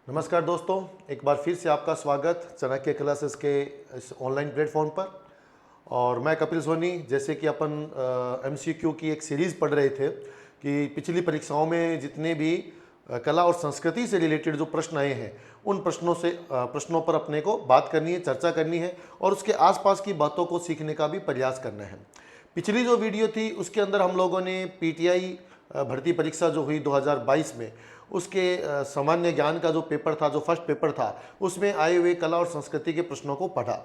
नमस्कार दोस्तों, एक बार फिर से आपका स्वागत चाणक्य क्लासेस के इस ऑनलाइन प्लेटफॉर्म पर। और मैं कपिल सोनी। जैसे कि अपन एमसीक्यू की एक सीरीज़ पढ़ रहे थे कि पिछली परीक्षाओं में जितने भी कला और संस्कृति से रिलेटेड जो प्रश्न आए हैं उन प्रश्नों पर अपने को बात करनी है, चर्चा करनी है और उसके आसपास की बातों को सीखने का भी प्रयास करना है। पिछली जो वीडियो थी उसके अंदर हम लोगों ने पीटीआई भर्ती परीक्षा जो हुई 2022 में उसके सामान्य ज्ञान का जो पेपर था, जो फर्स्ट पेपर था, उसमें आए हुए कला और संस्कृति के प्रश्नों को पढ़ा।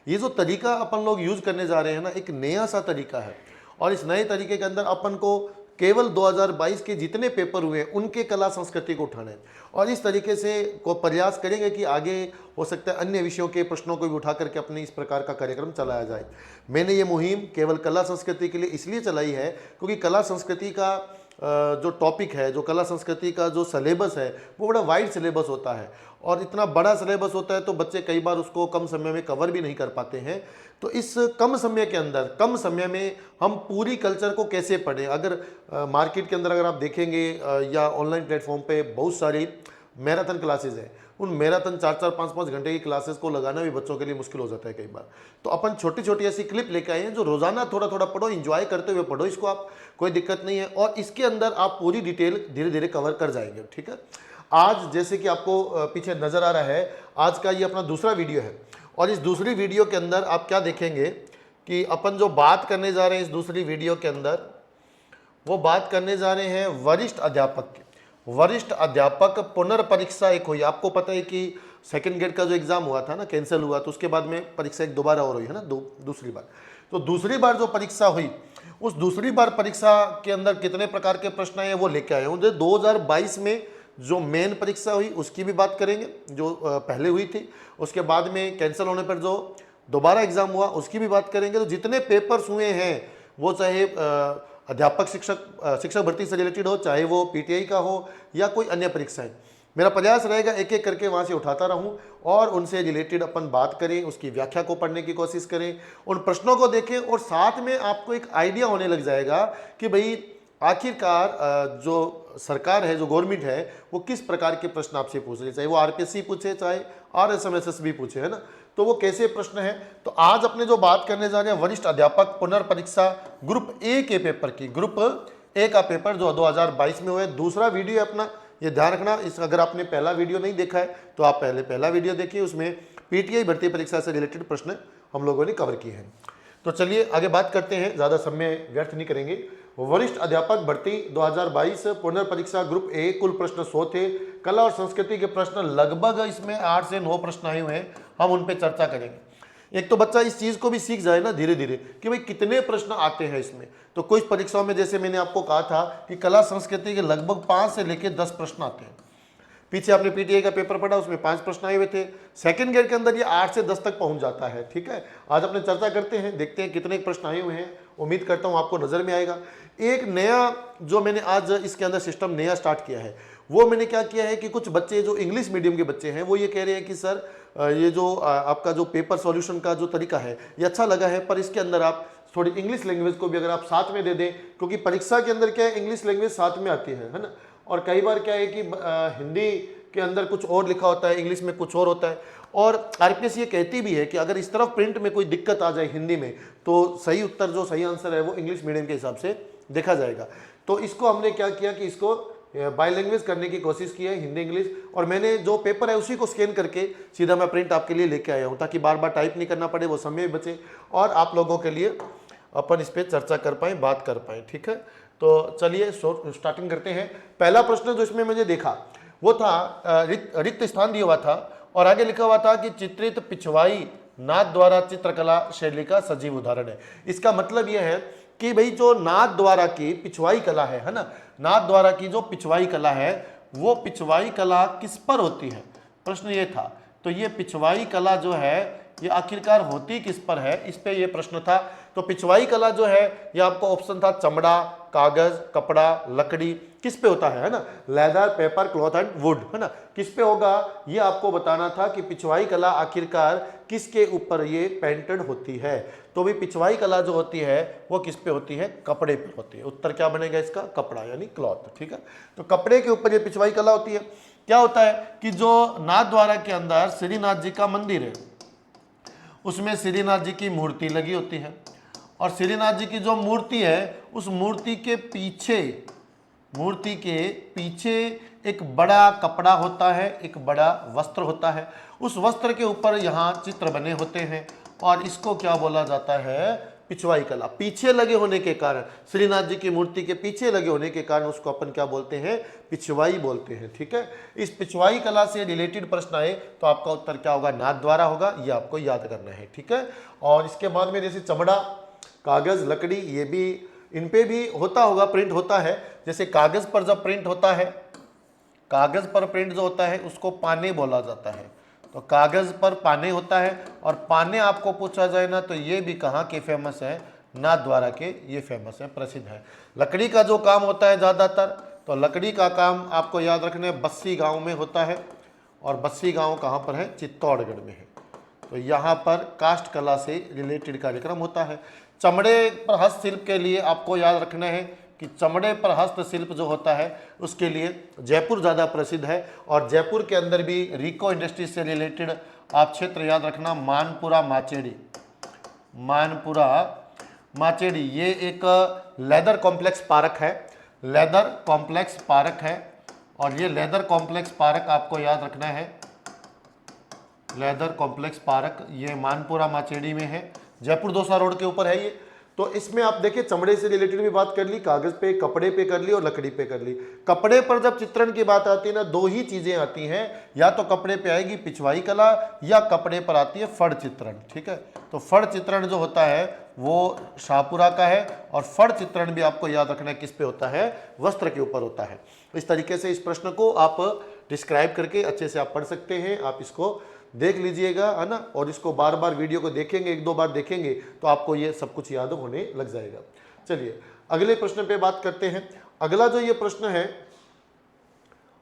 ये जो तरीका अपन लोग यूज करने जा रहे हैं ना, एक नया सा तरीका है और इस नए तरीके के अंदर अपन को केवल 2022 के जितने पेपर हुए उनके कला संस्कृति को उठाना है और इस तरीके से को प्रयास करेंगे कि आगे हो सकता है अन्य विषयों के प्रश्नों को भी उठा करके अपने इस प्रकार का कार्यक्रम चलाया जाए। मैंने ये मुहिम केवल कला संस्कृति के लिए इसलिए चलाई है क्योंकि कला संस्कृति का जो टॉपिक है, जो कला संस्कृति का जो सिलेबस है वो बड़ा वाइड सिलेबस होता है और इतना बड़ा सिलेबस होता है तो बच्चे कई बार उसको कम समय में कवर भी नहीं कर पाते हैं। तो इस कम समय के अंदर, कम समय में हम पूरी कल्चर को कैसे पढ़ें। अगर मार्केट के अंदर अगर आप देखेंगे या ऑनलाइन प्लेटफॉर्म पे बहुत सारी मैराथन क्लासेज हैं, उन मैराथन 4-4, 5-5 घंटे की क्लासेस को लगाना भी बच्चों के लिए मुश्किल हो जाता है कई बार। तो अपन छोटी छोटी ऐसी क्लिप लेके आए हैं जो रोजाना थोड़ा थोड़ा पढ़ो, एंजॉय करते हुए पढ़ो, इसको आप कोई दिक्कत नहीं है और इसके अंदर आप पूरी डिटेल धीरे धीरे कवर कर जाएंगे। ठीक है। आज जैसे कि आपको पीछे नजर आ रहा है, आज का ये अपना दूसरा वीडियो है और इस दूसरी वीडियो के अंदर आप क्या देखेंगे कि अपन जो बात करने जा रहे हैं इस दूसरी वीडियो के अंदर, वो बात करने जा रहे हैं वरिष्ठ अध्यापक की। वरिष्ठ अध्यापक पुनर्परीक्षा एक हुई। आपको पता है कि सेकंड ग्रेड का जो एग्जाम हुआ था ना, कैंसिल हुआ, तो उसके बाद में परीक्षा एक दोबारा और हुई है ना, दूसरी बार। तो दूसरी बार जो परीक्षा हुई, उस दूसरी बार परीक्षा के अंदर कितने प्रकार के प्रश्न आए वो लेके आए हूँ। 2022 में जो मेन परीक्षा हुई उसकी भी बात करेंगे, जो पहले हुई थी, उसके बाद में कैंसिल होने पर जो दोबारा एग्जाम हुआ उसकी भी बात करेंगे। तो जितने पेपर्स हुए हैं वो चाहे अध्यापक शिक्षक भर्ती से रिलेटेड हो, चाहे वो पीटीआई का हो या कोई अन्य परीक्षाएं, मेरा प्रयास रहेगा एक एक करके वहाँ से उठाता रहूं और उनसे रिलेटेड अपन बात करें, उसकी व्याख्या को पढ़ने की कोशिश करें, उन प्रश्नों को देखें और साथ में आपको एक आइडिया होने लग जाएगा कि भाई आखिरकार जो सरकार है, जो गवर्नमेंट है, वो किस प्रकार के प्रश्न आपसे पूछ रही है, चाहे वो आरपीएससी पूछे, चाहे आरएसएमएसएस भी पूछे, है ना, तो वो कैसे प्रश्न है। तो आज अपने जो बात करने जा रहे हैं वरिष्ठ अध्यापक पुनर्परीक्षा ग्रुप ए के पेपर की, ग्रुप ए का पेपर जो 2022 में हुआ है। दूसरा वीडियो अपना, ये ध्यान रखना, इस अगर आपने पहला वीडियो नहीं देखा है तो आप पहले पहला वीडियो देखिए, उसमें पीटीआई भर्ती परीक्षा से रिलेटेड प्रश्न हम लोगों ने कवर किए हैं। तो चलिए आगे बात करते हैं, ज़्यादा समय व्यर्थ नहीं करेंगे। वरिष्ठ अध्यापक भर्ती 2022 पुनर्परीक्षा ग्रुप ए, कुल प्रश्न 100 थे। कला और संस्कृति के प्रश्न लगभग इसमें 8 से 9 प्रश्न आए हुए हैं, हम उन पर चर्चा करेंगे। एक तो बच्चा इस चीज़ को भी सीख जाए ना धीरे धीरे कि भाई कितने प्रश्न आते हैं इसमें। तो कुछ परीक्षाओं में जैसे मैंने आपको कहा था कि कला संस्कृति के लगभग 5 से लेकर 10 प्रश्न आते हैं। पीछे आपने पीटीआई का पेपर पढ़ा, उसमें 5 प्रश्न आए हुए थे। सेकंड ग्रेड के अंदर ये 8 से 10 तक पहुंच जाता है। ठीक है, आज अपने चर्चा करते हैं, देखते हैं कितने प्रश्न आए हुए हैं। उम्मीद करता हूं आपको नजर में आएगा। एक नया जो मैंने आज इसके अंदर सिस्टम नया स्टार्ट किया है, वो मैंने क्या किया है कि कुछ बच्चे जो इंग्लिश मीडियम के बच्चे हैं वो ये कह रहे हैं कि सर ये जो आपका जो पेपर सॉल्यूशन का जो तरीका है ये अच्छा लगा है, पर इसके अंदर आप थोड़ी इंग्लिश लैंग्वेज को भी अगर आप साथ में दे दें, क्योंकि परीक्षा के अंदर क्या है, इंग्लिश लैंग्वेज साथ में आती है ना। और कई बार क्या है कि हिंदी के अंदर कुछ और लिखा होता है, इंग्लिश में कुछ और होता है। और आरपीएस ये कहती भी है कि अगर इस तरफ प्रिंट में कोई दिक्कत आ जाए हिंदी में, तो सही उत्तर, जो सही आंसर है वो इंग्लिश मीडियम के हिसाब से देखा जाएगा। तो इसको हमने क्या किया कि इसको बाय लैंग्वेज करने की कोशिश की है, हिंदी इंग्लिश। और मैंने जो पेपर है उसी को स्कैन करके सीधा मैं प्रिंट आपके लिए लेके आया हूँ, ताकि बार बार टाइप नहीं करना पड़े, वो समय भी बचे और आप लोगों के लिए अपन इस पर चर्चा कर पाए, बात कर पाए। ठीक है, तो चलिए स्टार्टिंग करते हैं। पहला प्रश्न जो इसमें मुझे देखा वो था रिक्त स्थान दिया हुआ था और आगे लिखा हुआ था कि चित्रित पिछवाई नाथ द्वारा चित्रकला शैली का सजीव उदाहरण है। इसका मतलब यह है कि भाई जो नाथ द्वारा की पिछवाई कला है ना, नाथ द्वारा की जो पिछवाई कला है वो पिछवाई कला किस पर होती है, प्रश्न ये था। तो ये पिछवाई कला जो है ये आखिरकार होती किस पर है, इस पे ये प्रश्न था। तो पिछवाई कला जो है ये आपको ऑप्शन था चमड़ा, कागज, कपड़ा, लकड़ी, किस पे होता है ना, leather, paper, cloth and would, है ना, किस पे होगा ये आपको बताना था कि पिछवाई कला आखिरकार किसके ऊपर ये पेंटेड होती है। तो भी पिछवाई कला जो होती है वो किस पे होती है, कपड़े पे होती है। उत्तर क्या बनेगा इसका, कपड़ा यानी क्लॉथ। ठीक है, तो कपड़े के ऊपर ये पिछवाई कला होती है। क्या होता है कि जो नाथ द्वारा के अंदर श्रीनाथ जी का मंदिर है, उसमें श्रीनाथ जी की मूर्ति लगी होती है, और श्रीनाथ जी की जो मूर्ति है उस मूर्ति के पीछे एक बड़ा कपड़ा होता है, एक बड़ा वस्त्र होता है। उस वस्त्र के ऊपर यहाँ चित्र बने होते हैं और इसको क्या बोला जाता है, पिछवाई कला। पीछे लगे होने के कारण, श्रीनाथ जी की मूर्ति के पीछे लगे होने के कारण उसको अपन क्या बोलते हैं, पिछवाई बोलते हैं। ठीक है, इस पिछवाई कला से रिलेटेड प्रश्न आए तो आपका उत्तर क्या होगा, नाथ द्वारा होगा, ये आपको याद करना है। ठीक है, और इसके बाद में जैसे चमड़ा, कागज, लकड़ी, ये भी इन पे भी होता होगा, प्रिंट होता है। जैसे कागज पर जब प्रिंट होता है, कागज पर प्रिंट जो होता है उसको पाने बोला जाता है। तो कागज पर पाने होता है, और पाने आपको पूछा जाए ना तो ये भी कहाँ के फेमस है, नाथ द्वारा के ये फेमस है, प्रसिद्ध है। लकड़ी का जो काम होता है ज़्यादातर, तो लकड़ी का काम आपको याद रखना है बस्सी गांव में होता है, और बस्सी गांव कहाँ पर है, चित्तौड़गढ़ में है। तो यहाँ पर काष्ठ कला से रिलेटेड कार्यक्रम होता है। चमड़े पर हस्तशिल्प के लिए आपको याद रखना है कि चमड़े पर हस्तशिल्प जो होता है उसके लिए जयपुर ज़्यादा प्रसिद्ध है, और जयपुर के अंदर भी रीको इंडस्ट्री से रिलेटेड आप क्षेत्र याद रखना, मानपुरा माचेड़ी। मानपुरा माचेड़ी ये एक लेदर कॉम्प्लेक्स पार्क है, लेदर कॉम्प्लेक्स पार्क है, और ये लेदर कॉम्प्लेक्स पार्क आपको याद रखना है, लेदर कॉम्प्लेक्स पार्क ये मानपुरा माचेड़ी में है, जयपुर दौसा रोड के ऊपर है ये। तो इसमें आप देखिए चमड़े से रिलेटेड भी बात कर ली, कागज पे, कपड़े पे कर ली और लकड़ी पे कर ली। कपड़े पर जब चित्रण की बात आती है ना, दो ही चीजें आती हैं, या तो कपड़े पे आएगी पिछवाई कला, या कपड़े पर आती है फड़ चित्रण। ठीक है, तो फड़ चित्रण जो होता है वो शाहपुरा का है, और फड़ चित्रण भी आपको याद रखना है किस पे होता है, वस्त्र के ऊपर होता है। इस तरीके से इस प्रश्न को आप डिस्क्राइब करके अच्छे से आप पढ़ सकते हैं, आप इसको देख लीजिएगा, है ना, और इसको बार बार वीडियो को देखेंगे, एक दो बार देखेंगे तो आपको ये सब कुछ याद होने लग जाएगा। चलिए अगले प्रश्न पे बात करते हैं। अगला जो ये प्रश्न है,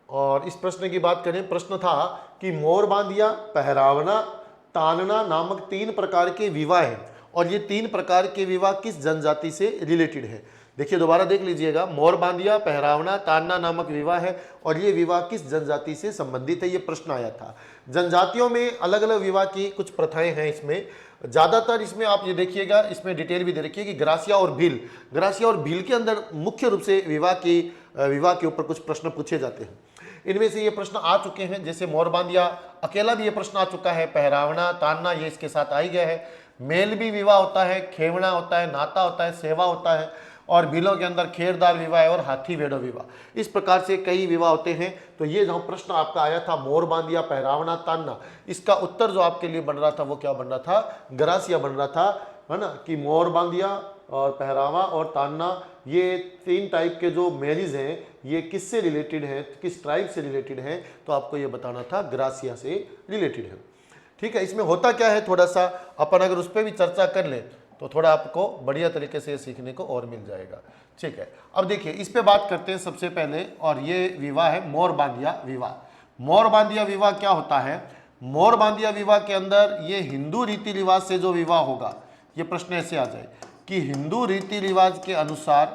और इस प्रश्न की बात करें, प्रश्न था कि मोर बांधिया, पहरावना, तानना नामक 3 प्रकार के विवाह हैं, और ये 3 प्रकार के विवाह किस जनजाति से रिलेटेड है। देखिए दोबारा देख लीजिएगा, मोर बांधिया, पहरावना, तानना नामक विवाह है, और ये विवाह किस जनजाति से संबंधित है, ये प्रश्न आया था। जनजातियों में अलग अलग विवाह की कुछ प्रथाएं हैं। इसमें ज़्यादातर, इसमें आप ये देखिएगा, इसमें डिटेल भी दे रखिए कि ग्रासिया और भील, ग्रासिया और भील के अंदर मुख्य रूप से विवाह के ऊपर कुछ प्रश्न पूछे जाते हैं। इनमें से ये प्रश्न आ चुके हैं, जैसे मोर बांधिया अकेला भी ये प्रश्न आ चुका है, पहरावना, तानना ये इसके साथ आ ही गया है, मेल भी विवाह होता है, खेवना होता है, नाता होता है, सेवा होता है, और बिलों के अंदर खेरदार विवाह है और हाथी वेड़ो विवाह। इस प्रकार से कई विवाह होते हैं। तो ये जो प्रश्न आपका आया था मोर बांधिया, पहरावना, तानना, इसका उत्तर जो आपके लिए बन रहा था वो क्या बन रहा था, ग्रासिया बन रहा था, है ना, कि मोर बांधिया और पहरावा और तानना ये 3 टाइप के जो मैरिज हैं ये किससे रिलेटेड हैं, किस ट्राइब से रिलेटेड हैं, तो आपको ये बताना था ग्रासिया से रिलेटेड है। ठीक है, इसमें होता क्या है, थोड़ा सा अपन अगर उस पर भी चर्चा कर लें तो थोड़ा आपको बढ़िया तरीके से सीखने को और मिल जाएगा। ठीक है, अब देखिए इस पे बात करते हैं सबसे पहले, और ये विवाह है मोर बांधिया विवाह। मोर बांधिया विवाह क्या होता है, मोर बांधिया विवाह के अंदर ये हिंदू रीति रिवाज से जो विवाह होगा, ये प्रश्न ऐसे आ जाए कि हिंदू रीति रिवाज के अनुसार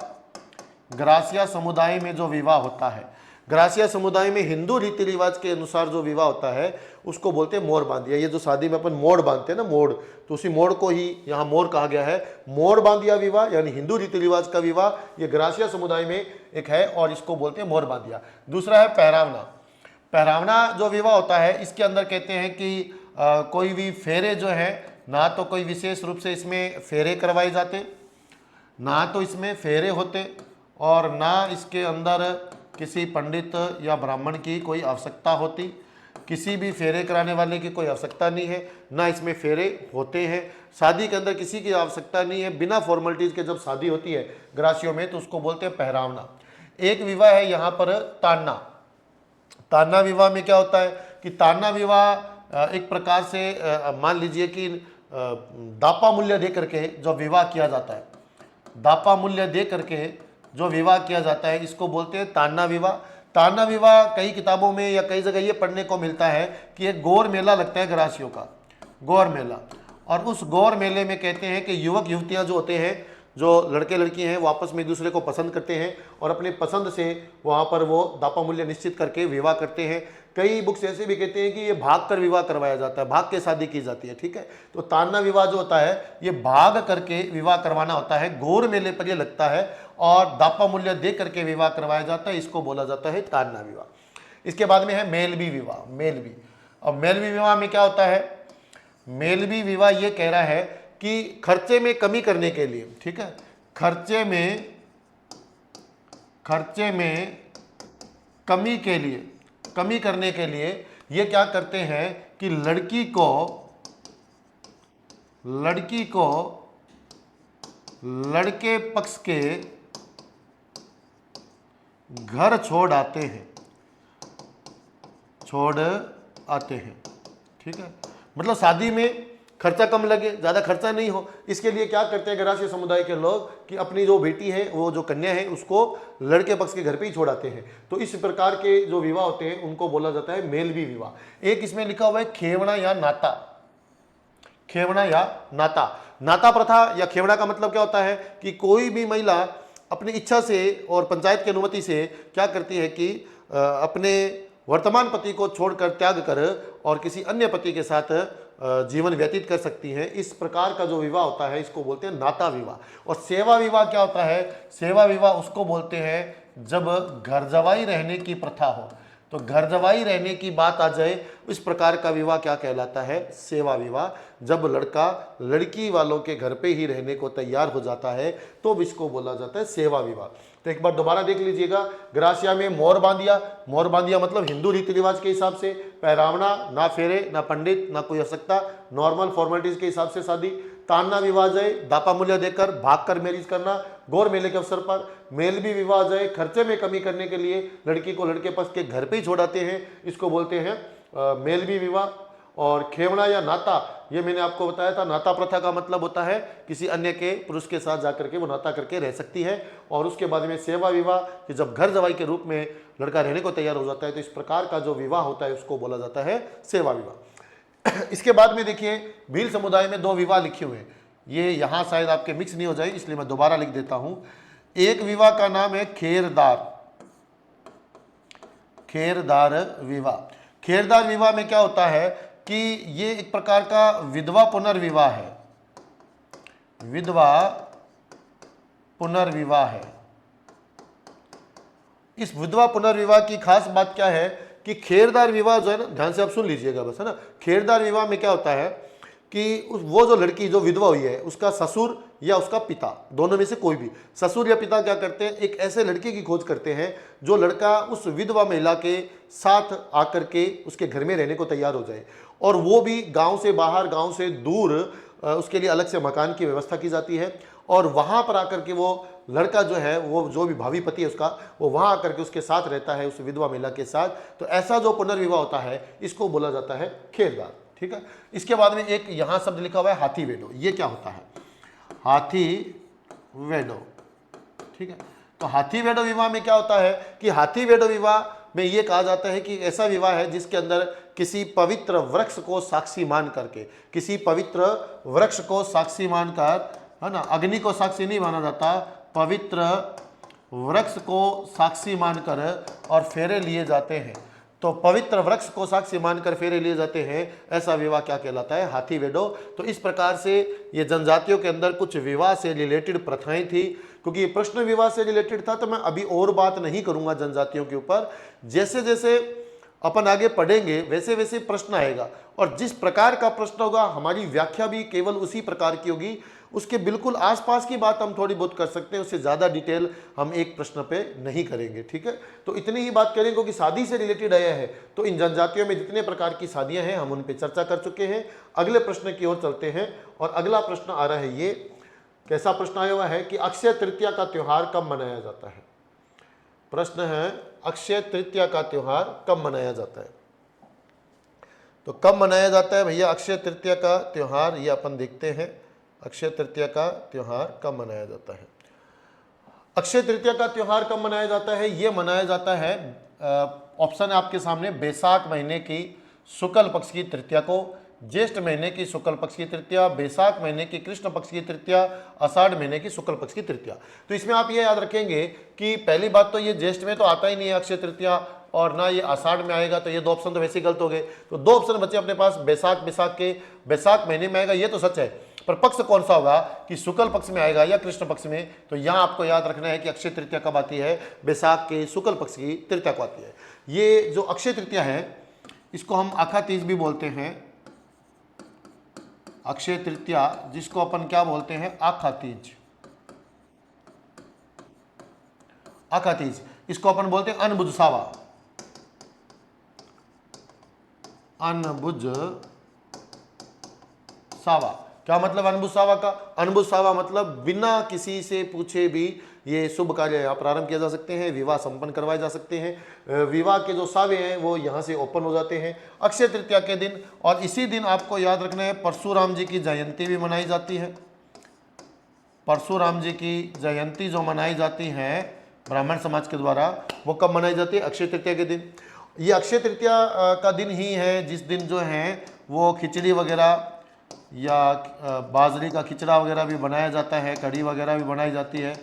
ग्रासिया समुदाय में जो विवाह होता है, ग्रासिया समुदाय में हिंदू रीति रिवाज के अनुसार जो विवाह होता है उसको बोलते हैं मोर बांधिया। ये जो शादी में अपन मोड़ बांधते हैं ना, मोड़, तो उसी मोड़ को ही यहाँ मोर कहा गया है। मोर बांधिया विवाह यानी हिंदू रीति रिवाज का विवाह, ये ग्रासिया समुदाय में एक है और इसको बोलते हैं मोर बांधिया। दूसरा है पहरावना। पहरावना जो विवाह होता है इसके अंदर कहते हैं कि कोई भी फेरे जो है, ना तो कोई विशेष रूप से इसमें फेरे करवाए जाते, ना तो इसमें फेरे होते, और ना इसके अंदर किसी पंडित या ब्राह्मण की कोई आवश्यकता होती, किसी भी फेरे कराने वाले की कोई आवश्यकता नहीं है, ना इसमें फेरे होते हैं। शादी के अंदर किसी की आवश्यकता नहीं है, बिना फॉर्मेलिटीज़ के जब शादी होती है ग्रासियों में तो उसको बोलते हैं पहरावना। एक विवाह है यहाँ पर तान्ना। तान्ना विवाह में क्या होता है कि तान्ना विवाह एक प्रकार से मान लीजिए कि दापा मूल्य दे करके जो विवाह किया जाता है, दापा मूल्य दे करके जो विवाह किया जाता है इसको बोलते हैं तान्ना विवाह। तान्ना विवाह कई किताबों में या कई जगह ये पढ़ने को मिलता है कि एक गौर मेला लगता है ग्रासियों का, गौर मेला, और उस गौर मेले में कहते हैं कि युवक युवतियां जो होते हैं, जो लड़के लड़की हैं, वो आपस में एक दूसरे को पसंद करते हैं और अपने पसंद से वहाँ पर वो दापा मूल्य निश्चित करके विवाह करते हैं। कई बुक्स ऐसे भी कहते हैं कि ये भाग कर विवाह करवाया जाता है, भाग के शादी की जाती है, ठीक है। तो तान्ना विवाह जो होता है ये भाग करके विवाह करवाना होता है, गौर मेले पर ये लगता है और दापा मूल्य दे करके विवाह करवाया जाता है, इसको बोला जाता है तान्ना विवाह। इसके बाद में है मेलवी विवाह। मेलवी, अब मेलवी विवाह में क्या होता है? मेलवी विवाह ये कह रहा है कि खर्चे में कमी करने के लिए, ठीक है, खर्चे में कमी के लिए, कमी करने के लिए ये क्या करते हैं कि लड़की को लड़के पक्ष के घर छोड़ आते हैं, ठीक है। मतलब शादी में खर्चा कम लगे, ज़्यादा खर्चा नहीं हो, इसके लिए क्या करते हैं गरासिया समुदाय के लोग कि अपनी जो बेटी है, वो जो कन्या है, उसको लड़के पक्ष के घर पे ही छोड़ाते हैं। तो इस प्रकार के जो विवाह होते हैं उनको बोला जाता है मेलवी विवाह। एक इसमें लिखा हुआ है खेवना या नाता। खेवना या नाता, नाता प्रथा या खेवना का मतलब क्या होता है कि कोई भी महिला अपनी इच्छा से और पंचायत की अनुमति से क्या करती है कि अपने वर्तमान पति को छोड़कर त्याग कर और किसी अन्य पति के साथ जीवन व्यतीत कर सकती है। इस प्रकार का जो विवाह होता है इसको बोलते हैं नाता विवाह। और सेवा विवाह क्या होता है? सेवा विवाह उसको बोलते हैं जब घर जवाई रहने की प्रथा हो। तो घर जवाई रहने की बात आ जाए, इस प्रकार का विवाह क्या कहलाता है? सेवा विवाह। जब लड़का लड़की वालों के घर पे ही रहने को तैयार हो जाता है तो इसको बोला जाता है सेवा विवाह। तो एक बार दोबारा देख लीजिएगा, ग्रासिया में मोर बांधिया मतलब हिंदू रीति रिवाज के हिसाब से, पहरावना, ना फेरे, ना पंडित, ना कोई आवश्यकता, नॉर्मल फॉर्मेलिटीज के हिसाब से शादी। तान्ना विवाह जाए, दापा मूल्य देकर भाग कर मैरिज करना गौर मेले के अवसर पर। मेलवी विवाह जाए, खर्चे में कमी करने के लिए लड़की को लड़के पक्ष के घर पे ही छोड़ाते हैं, इसको बोलते हैं मेलवी विवाह। और खेवना या नाता, ये मैंने आपको बताया था, नाता प्रथा का मतलब होता है किसी अन्य के पुरुष के साथ जाकर के वो नाता करके रह सकती है। और उसके बाद में सेवा विवाह कि जब घर जवाई के रूप में लड़का रहने को तैयार हो जाता है तो इस प्रकार का जो विवाह होता है उसको बोला जाता है सेवा विवाह। इसके बाद में देखिए भील समुदाय में दो विवाह लिखे हुए हैं, ये यहाँ शायद आपके मिक्स नहीं हो जाए इसलिए मैं दोबारा लिख देता हूँ। एक विवाह का नाम है खेरदार विवाह। खेरदार विवाह में क्या होता है कि ये एक प्रकार का विधवा पुनर्विवाह है, विधवा पुनर्विवाह है। इस विधवा पुनर्विवाह की खास बात क्या है कि खेरदार विवाह जो है ना, ध्यान से आप सुन लीजिएगा बस, है ना। खेरदार विवाह में क्या होता है कि वो जो लड़की जो विधवा हुई है उसका ससुर या उसका पिता, दोनों में से कोई भी, ससुर या पिता क्या करते हैं, एक ऐसे लड़के की खोज करते हैं जो लड़का उस विधवा महिला के साथ आकर के उसके घर में रहने को तैयार हो जाए। और वो भी गांव से बाहर, गांव से दूर, उसके लिए अलग से मकान की व्यवस्था की जाती है। और वहाँ पर आकर के वो लड़का जो है, वो जो भी भावी पति है उसका, वो वहाँ आकर के उसके साथ रहता है, उस विधवा महिला के साथ। तो ऐसा जो पुनर्विवाह होता है इसको बोला जाता है खेरदार, ठीक है। इसके बाद में एक यहाँ शब्द लिखा हुआ है हाथी वेडो। ये क्या होता है? हाथी वेडो, ठीक है। तो हाथी वेडो विवाह में क्या होता है कि हाथी वेडो विवाह में ये कहा जाता है कि ऐसा विवाह है जिसके अंदर किसी पवित्र वृक्ष को साक्षी मान करके, किसी पवित्र वृक्ष को साक्षी मानकर, है ना, अग्नि को साक्षी नहीं माना जाता, पवित्र वृक्ष को साक्षी मानकर और फेरे लिए जाते हैं। तो पवित्र वृक्ष को साक्षी मानकर फेरे लिए जाते हैं, ऐसा विवाह क्या कहलाता है? हाथी वेडो। तो इस प्रकार से ये जनजातियों के अंदर कुछ विवाह से रिलेटेड प्रथाएं थी। क्योंकि ये प्रश्न विवाह से रिलेटेड था तो मैं अभी और बात नहीं करूंगा जनजातियों के ऊपर। जैसे जैसे अपन आगे पढ़ेंगे वैसे वैसे प्रश्न आएगा, और जिस प्रकार का प्रश्न होगा हमारी व्याख्या भी केवल उसी प्रकार की होगी। उसके बिल्कुल आसपास की बात हम थोड़ी बहुत कर सकते हैं, उससे ज़्यादा डिटेल हम एक प्रश्न पे नहीं करेंगे, ठीक है। तो इतनी ही बात करेंगे क्योंकि शादी से रिलेटेड आया है, तो इन जनजातियों में जितने प्रकार की शादियां हैं हम उन पर चर्चा कर चुके हैं। अगले प्रश्न की ओर चलते हैं, और अगला प्रश्न आ रहा है, ये कैसा प्रश्न आया हुआ है कि अक्षय तृतीया का त्यौहार कब मनाया जाता है? प्रश्न है अक्षय तृतीया का त्यौहार कब मनाया जाता है? तो कब मनाया जाता है भैया अक्षय तृतीया का त्यौहार, ये अपन देखते हैं। अक्षय तृतीया का त्यौहार कब मनाया जाता है? अक्षय तृतीया का त्यौहार कब मनाया जाता है? ये मनाया जाता है, ऑप्शन है आपके सामने, बैसाख महीने की शुक्ल पक्ष की तृतीया को, ज्येष्ठ महीने की शुक्ल पक्ष की तृतीया, बैसाख महीने की कृष्ण पक्ष की तृतीया, आषाढ़ महीने की शुक्ल पक्ष की तृतीया। तो इसमें आप ये याद रखेंगे कि पहली बात तो ये ज्येष्ठ में तो आता ही नहीं है अक्षय तृतीया, और ना ये आषाढ़ में आएगा, तो ये 2 ऑप्शन तो वैसे ही गलत हो गए। तो 2 ऑप्शन बचे अपने पास, बैसाख महीने में आएगा, ये तो सच है, पर पक्ष कौन सा होगा कि शुक्ल पक्ष में आएगा या कृष्ण पक्ष में। तो यहाँ आपको याद रखना है कि अक्षय तृतीया कब आती है, बैसाख के शुक्ल पक्ष की तृतीया को आती है। ये जो अक्षय तृतीया है इसको हम आखा तीज भी बोलते हैं, अक्षय तृतीया जिसको अपन क्या बोलते हैं, आखा तीज। आखा तीज इसको अपन बोलते हैं अनबुझ सावा, अनबुझ सावा। क्या मतलब अनबुझ सावा का? अनबुझ सावा मतलब बिना किसी से पूछे भी ये शुभ कार्य यहाँ प्रारंभ किया जा सकते हैं, विवाह संपन्न करवाए जा सकते हैं, विवाह के जो सावे हैं वो यहाँ से ओपन हो जाते हैं अक्षय तृतीया के दिन। और इसी दिन आपको याद रखना है परशुराम जी की जयंती भी मनाई जाती है। परशुराम जी की जयंती जो मनाई जाती है ब्राह्मण समाज के द्वारा, वो कब मनाई जाती है? अक्षय तृतीया के दिन। ये अक्षय तृतीया का दिन ही है जिस दिन जो है वो खिचड़ी वगैरह या बाजरे का खिचड़ा वगैरह भी बनाया जाता है, कढ़ी वगैरह भी बनाई जाती है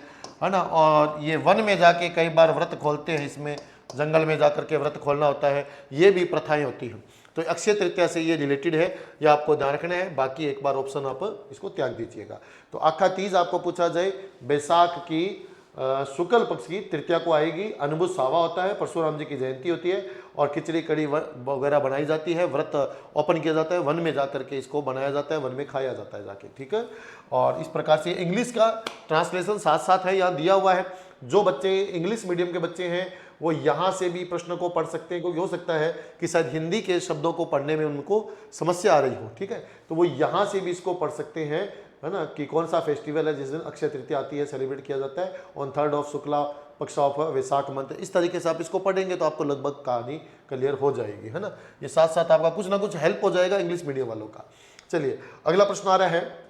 ना। और ये वन में जाके कई बार व्रत खोलते हैं, इसमें जंगल में जाकर के व्रत खोलना होता है, ये भी प्रथाएं होती हैं। तो अक्षय तृतीया से ये रिलेटेड है, ये आपको ध्यान रखना है। बाकी एक बार ऑप्शन आप इसको त्याग दीजिएगा। तो आखा तीज आपको पूछा जाए, बैसाख की शुक्ल पक्ष की तृतीया को आएगी, अनबुझ सावा होता है, परशुराम जी की जयंती होती है और खिचड़ी कड़ी वगैरह बनाई जाती है, व्रत ओपन किया जाता है, वन में जाकर के इसको बनाया जाता है, वन में खाया जाता है जाके, ठीक है। और इस प्रकार से इंग्लिश का ट्रांसलेशन साथ साथ है, यहाँ दिया हुआ है। जो बच्चे इंग्लिश मीडियम के बच्चे हैं वो यहाँ से भी प्रश्न को पढ़ सकते हैं, क्योंकि हो सकता है कि शायद हिंदी के शब्दों को पढ़ने में उनको समस्या आ रही हो, ठीक है। तो वो यहाँ से भी इसको पढ़ सकते हैं, है ना, कि कौन सा फेस्टिवल है जिस दिन अक्षय तृतीया आती है, सेलिब्रेट किया जाता है ऑन 3rd ऑफ शुक्ला पक्ष ऑफ वैसाख मंथ। इस तरीके से आप इसको पढ़ेंगे तो आपको लगभग कहानी क्लियर हो जाएगी, है ना। ये साथ साथ आपका कुछ ना कुछ हेल्प हो जाएगा इंग्लिश मीडियम वालों का। चलिए अगला प्रश्न आ रहा है,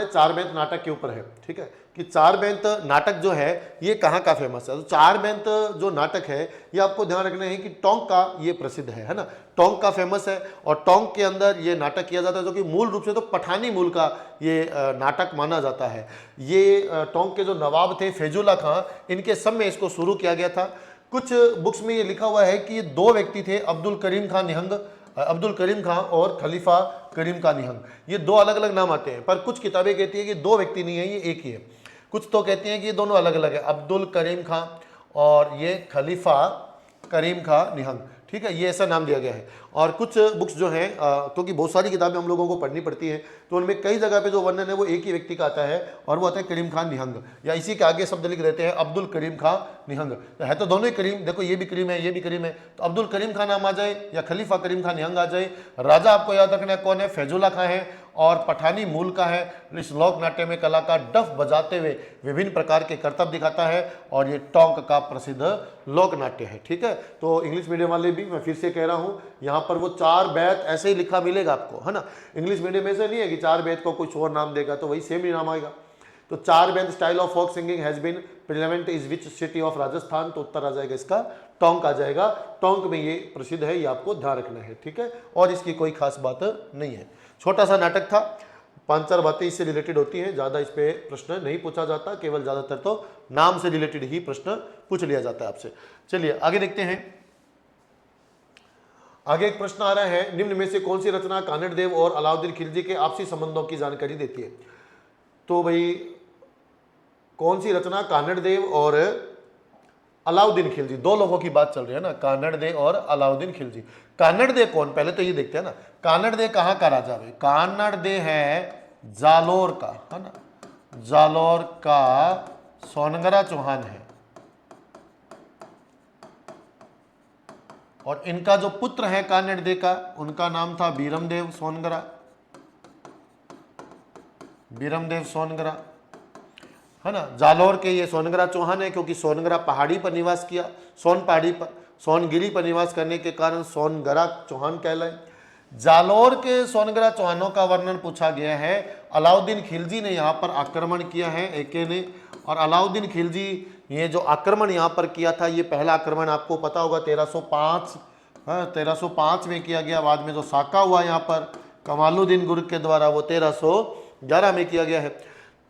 चार बेंत नाटक के ऊपर है, ठीक है, कि चार बेंत नाटक जो है ये कहाँ का फेमस है। तो चार बेंत जो नाटक है ये आपको ध्यान रखना है कि टोंक का ये प्रसिद्ध है ना, टोंक का फेमस है और टोंक के अंदर ये नाटक किया जाता है, जो कि मूल रूप से तो पठानी मूल का ये नाटक माना जाता है। ये टोंक के जो नवाब थे फैजुल्ला खां, इनके समय इसको शुरू किया गया था। कुछ बुक्स में ये लिखा हुआ है कि ये 2 व्यक्ति थे, अब्दुल करीम खां और खलीफा करीम का निहंग, ये 2 अलग अलग नाम आते हैं। पर कुछ किताबें कहती है कि 2 व्यक्ति नहीं है, ये एक ही है। कुछ तो कहती हैं कि ये दोनों अलग अलग है, अब्दुल करीम खां और ये खलीफा करीम खां निहंग, ठीक है, ये ऐसा नाम दिया गया है। और कुछ बुक्स जो हैं, क्योंकि बहुत सारी किताबें हम लोगों को पढ़नी पड़ती हैं, तो उनमें कई जगह पे जो वर्णन है वो एक ही व्यक्ति का आता है और वो आता है करीम खान निहंग, या इसी के आगे शब्द लिख देते हैं अब्दुल करीम खां निहंग। तो है तो दोनों ही करीम, देखो ये भी करीम है, ये भी करीम है, तो अब्दुल करीम खान नाम आ जाए या खलीफा करीम खान निहंग आ जाए। राजा आपको याद रखना है कौन है, फैजुल्ला खां है और पठानी मूल का है। इस लोक नाट्य में कलाकार डफ बजाते हुए विभिन्न प्रकार के करतब दिखाता है और ये टोंक का प्रसिद्ध लोक नाट्य है, ठीक है। तो इंग्लिश मीडियम वाले भी मैं फिर से कह रहा हूँ, यहाँ पर वो 4 बेंत ऐसे ही लिखा मिलेगा आपको, है ना। इंग्लिश मीडियम में ऐसे नहीं है कि 4 बेंत को कुछ और नाम देगा तो वही सेम ही नाम आएगा। तो 4 बेंत style of folk singing has been prevalent is which city of Rajasthan, तो उत्तर आ जाएगा इसका टोंक आ जाएगा। टोंक में ये प्रसिद्ध है, ये आपको ध्यान रखना है, ठीक है। और इसकी कोई खास बात नहीं है, छोटा सा नाटक था, 5-4 बातें इससे रिलेटेड होती हैं, ज़्यादा इस पे प्रश्न नहीं पूछा जाता, केवल ज़्यादातर तो नाम से रिलेटेड ही प्रश्न पूछ लिया जाता है आपसे। चलिए आगे देखते हैं। आगे एक प्रश्न आ रहा है, निम्न में से कौन सी रचना कानड़ देव और अलाउद्दीन खिलजी के आपसी संबंधों की जानकारी देती है। तो भाई कौन सी रचना कानड़ देव और अलाउद्दीन खिलजी, 2 लोगों की बात चल रही है ना, कानड़ देव और अलाउद्दीन खिलजी। कानड़ देव कौन, पहले तो ये देखते हैं ना, कानड़ देव कहाँ का राजा है। कानड़ देव है जालोर का, है ना, जालोर का सोनगरा चौहान है और इनका जो पुत्र है कानड़ देव का, उनका नाम था बीरमदेव सोनगरा, बीरमदेव सोनगरा, है ना। जालोर के ये सोनगरा चौहान है, क्योंकि सोनगरा पहाड़ी पर निवास किया, सोन पहाड़ी पर, सोनगिरी पर निवास करने के कारण सोनगरा चौहान कहलाए। जालोर के सोनगरा चौहानों का वर्णन पूछा गया है। अलाउद्दीन खिलजी ने यहाँ पर आक्रमण किया है एके ने, और अलाउद्दीन खिलजी ये जो आक्रमण यहाँ पर किया था, ये पहला आक्रमण आपको पता होगा 1305, 1305 में किया गया। बाद में जो साका हुआ यहाँ पर कमालुद्दीन गुर्ग के द्वारा, वो 1311 में किया गया है।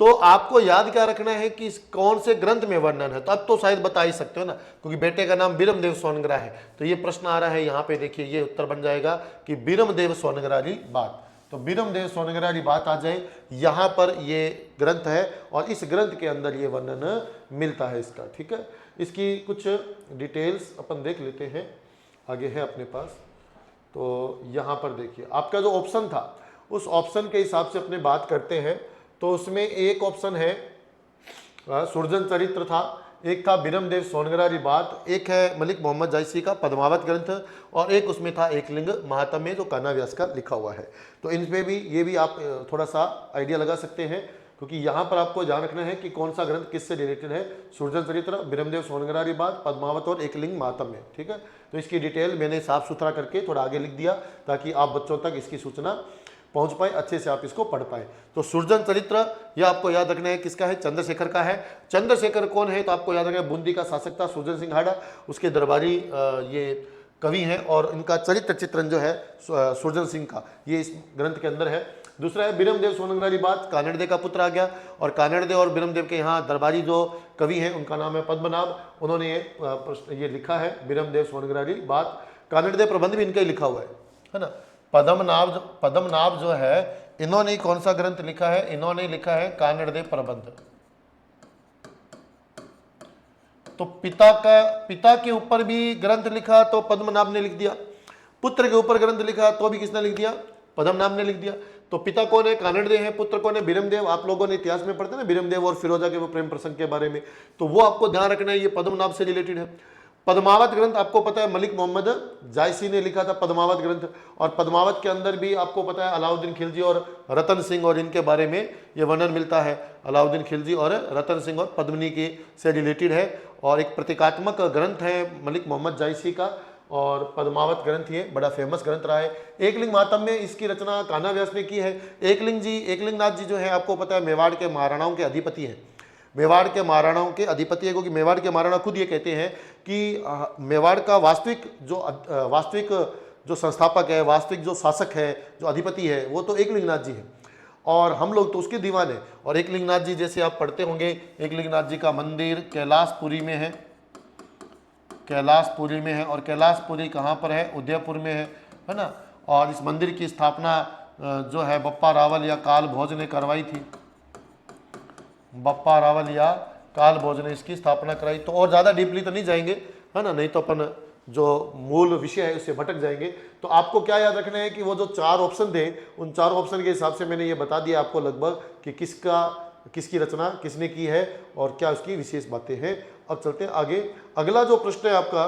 तो आपको याद क्या रखना है कि कौन से ग्रंथ में वर्णन है, तो अब तो शायद बता ही सकते हो ना, क्योंकि बेटे का नाम बीरमदेव सोनग्रा है। तो ये प्रश्न आ रहा है यहाँ पे, देखिए ये उत्तर बन जाएगा कि बीरमदेव सोनग्रारी बात। तो बीरमदेव सोनग्रारी बात आ जाए, यहाँ पर ये ग्रंथ है और इस ग्रंथ के अंदर ये वर्णन मिलता है इसका। ठीक है, इसकी कुछ डिटेल्स अपन देख लेते हैं, आगे है अपने पास। तो यहाँ पर देखिए आपका जो ऑप्शन था, उस ऑप्शन के हिसाब से अपने बात करते हैं। तो उसमें एक ऑप्शन है सुरजन चरित्र था, एक था बीरमदेव सोनग्रारी बात, एक है मलिक मोहम्मद जायसी का पद्मावत ग्रंथ, और एक उसमें था एकलिंग महात्म्य जो कान्हा व्यास का लिखा हुआ है। तो इनपे भी ये भी आप थोड़ा सा आइडिया लगा सकते हैं, क्योंकि यहाँ पर आपको ध्यान रखना है कि कौन सा ग्रंथ किससे रिलेटेड है। सुरजन चरित्र, बीरमदेव सोनग्रारी बात, पद्मावत और एकलिंग महात्म्य। ठीक है, तो इसकी डिटेल मैंने साफ सुथरा करके थोड़ा आगे लिख दिया ताकि आप बच्चों तक इसकी सूचना पहुंच पाए, अच्छे से आप इसको पढ़ पाए। तो सुरजन चरित्र यह आपको याद रखना है किसका है, चंद्रशेखर का है। चंद्रशेखर कौन है, तो आपको याद रखना है बूंदी का शासक था सुरजन सिंह हाड़ा, उसके दरबारी ये कवि हैं, और इनका चरित्र चित्रण जो है सुरजन सिंह का, ये इस ग्रंथ के अंदर है। दूसरा है बीरमदेव सोनग्रारी बात, कानड़देव का पुत्र आ गया, और कानड़देव और बीरमदेव के यहाँ दरबारी जो कवि हैं उनका नाम है पद्मनाभ, उन्होंने ये लिखा है बीरमदेव सोनग्रारी बात। कानड़देव प्रबंध भी इनका ही लिखा हुआ है ना। पद्मनाभ जो है, इन्होंने कौन सा ग्रंथ लिखा है, इन्होंने लिखा है कानड़देव प्रबंध। तो पिता के ऊपर भी ग्रंथ लिखा तो पद्मनाभ ने लिख दिया, पुत्र के ऊपर ग्रंथ लिखा तो भी किसने लिख दिया, पद्मनाभ ने लिख दिया। तो पिता कौन है, कानड़देव है, पुत्र कौन है, बीरमदेव। आप लोगों ने इतिहास में पढ़ते ना बीरमदेव और फिरोजा के वो प्रेम प्रसंग के बारे में, तो वो आपको ध्यान रखना है, ये पद्मनाभ से रिलेटेड है। पद्मावत ग्रंथ आपको पता है मलिक मोहम्मद जायसी ने लिखा था पद्मावत ग्रंथ, और पद्मावत के अंदर भी आपको पता है अलाउद्दीन खिलजी और रतन सिंह और इनके बारे में ये वर्णन मिलता है। अलाउद्दीन खिलजी और रतन सिंह और पद्मिनी के से रिलेटेड है, और एक प्रतीकात्मक ग्रंथ है मलिक मोहम्मद जायसी का, और पद्मावत ग्रंथ ये बड़ा फेमस ग्रंथ रहा है। एकलिंग महात्म्य इसकी रचना कान्हा व्यास ने की है। एकलिंग नाथ जी जो है आपको पता है मेवाड़ के महाराणाओं के अधिपति हैं, मेवाड़ के महाराणाओं के अधिपति है, क्योंकि मेवाड़ के महाराणा खुद ये कहते हैं कि मेवाड़ का वास्तविक जो संस्थापक है, वास्तविक जो शासक है, जो अधिपति है, वो तो एकलिंगनाथ जी है, और हम लोग तो उसके दीवान हैं। और एकलिंगनाथ जी जैसे आप पढ़ते होंगे, एकलिंगनाथ जी का मंदिर कैलाशपुरी में है, कैलाशपुरी में है, और कैलाशपुरी कहाँ पर है, उदयपुर में है ना। और इस मंदिर की स्थापना जो है बप्पा रावल या काल भोज ने करवाई थी, बप्पा रावल या काल भोज ने इसकी स्थापना कराई। तो और ज़्यादा डीपली तो नहीं जाएंगे, है ना, नहीं तो अपन जो मूल विषय है उससे भटक जाएंगे। तो आपको क्या याद रखना है कि वो जो 4 ऑप्शन थे, उन 4 ऑप्शन के हिसाब से मैंने ये बता दिया आपको लगभग कि किसकी रचना किसने की है और क्या उसकी विशेष बातें हैं। अब चलते हैं आगे। अगला जो प्रश्न है आपका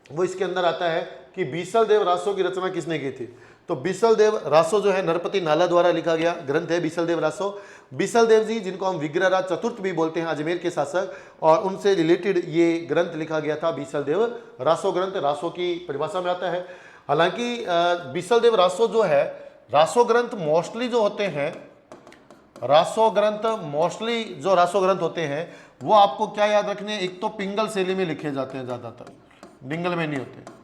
वो इसके अंदर आता है कि बीसल देव रासो की रचना किसने की थी। तो बीसल देव रासो जो है नरपति नाला द्वारा लिखा गया ग्रंथ है बीसल देव रासो। बीसल देव जी जिनको हम विग्रहराज चतुर्थ भी बोलते हैं, अजमेर के शासक, और उनसे रिलेटेड ये ग्रंथ लिखा गया था बीसल देव रासो ग्रंथ, रासो की परिभाषा में आता है। हालांकि बीसल देव रासो जो है, रासो ग्रंथ मोस्टली जो होते हैं, रासो ग्रंथ होते हैं वो आपको क्या याद रखने हैं, एक तो पिंगल शैली में लिखे जाते हैं, ज्यादातर डिंगल में नहीं होते।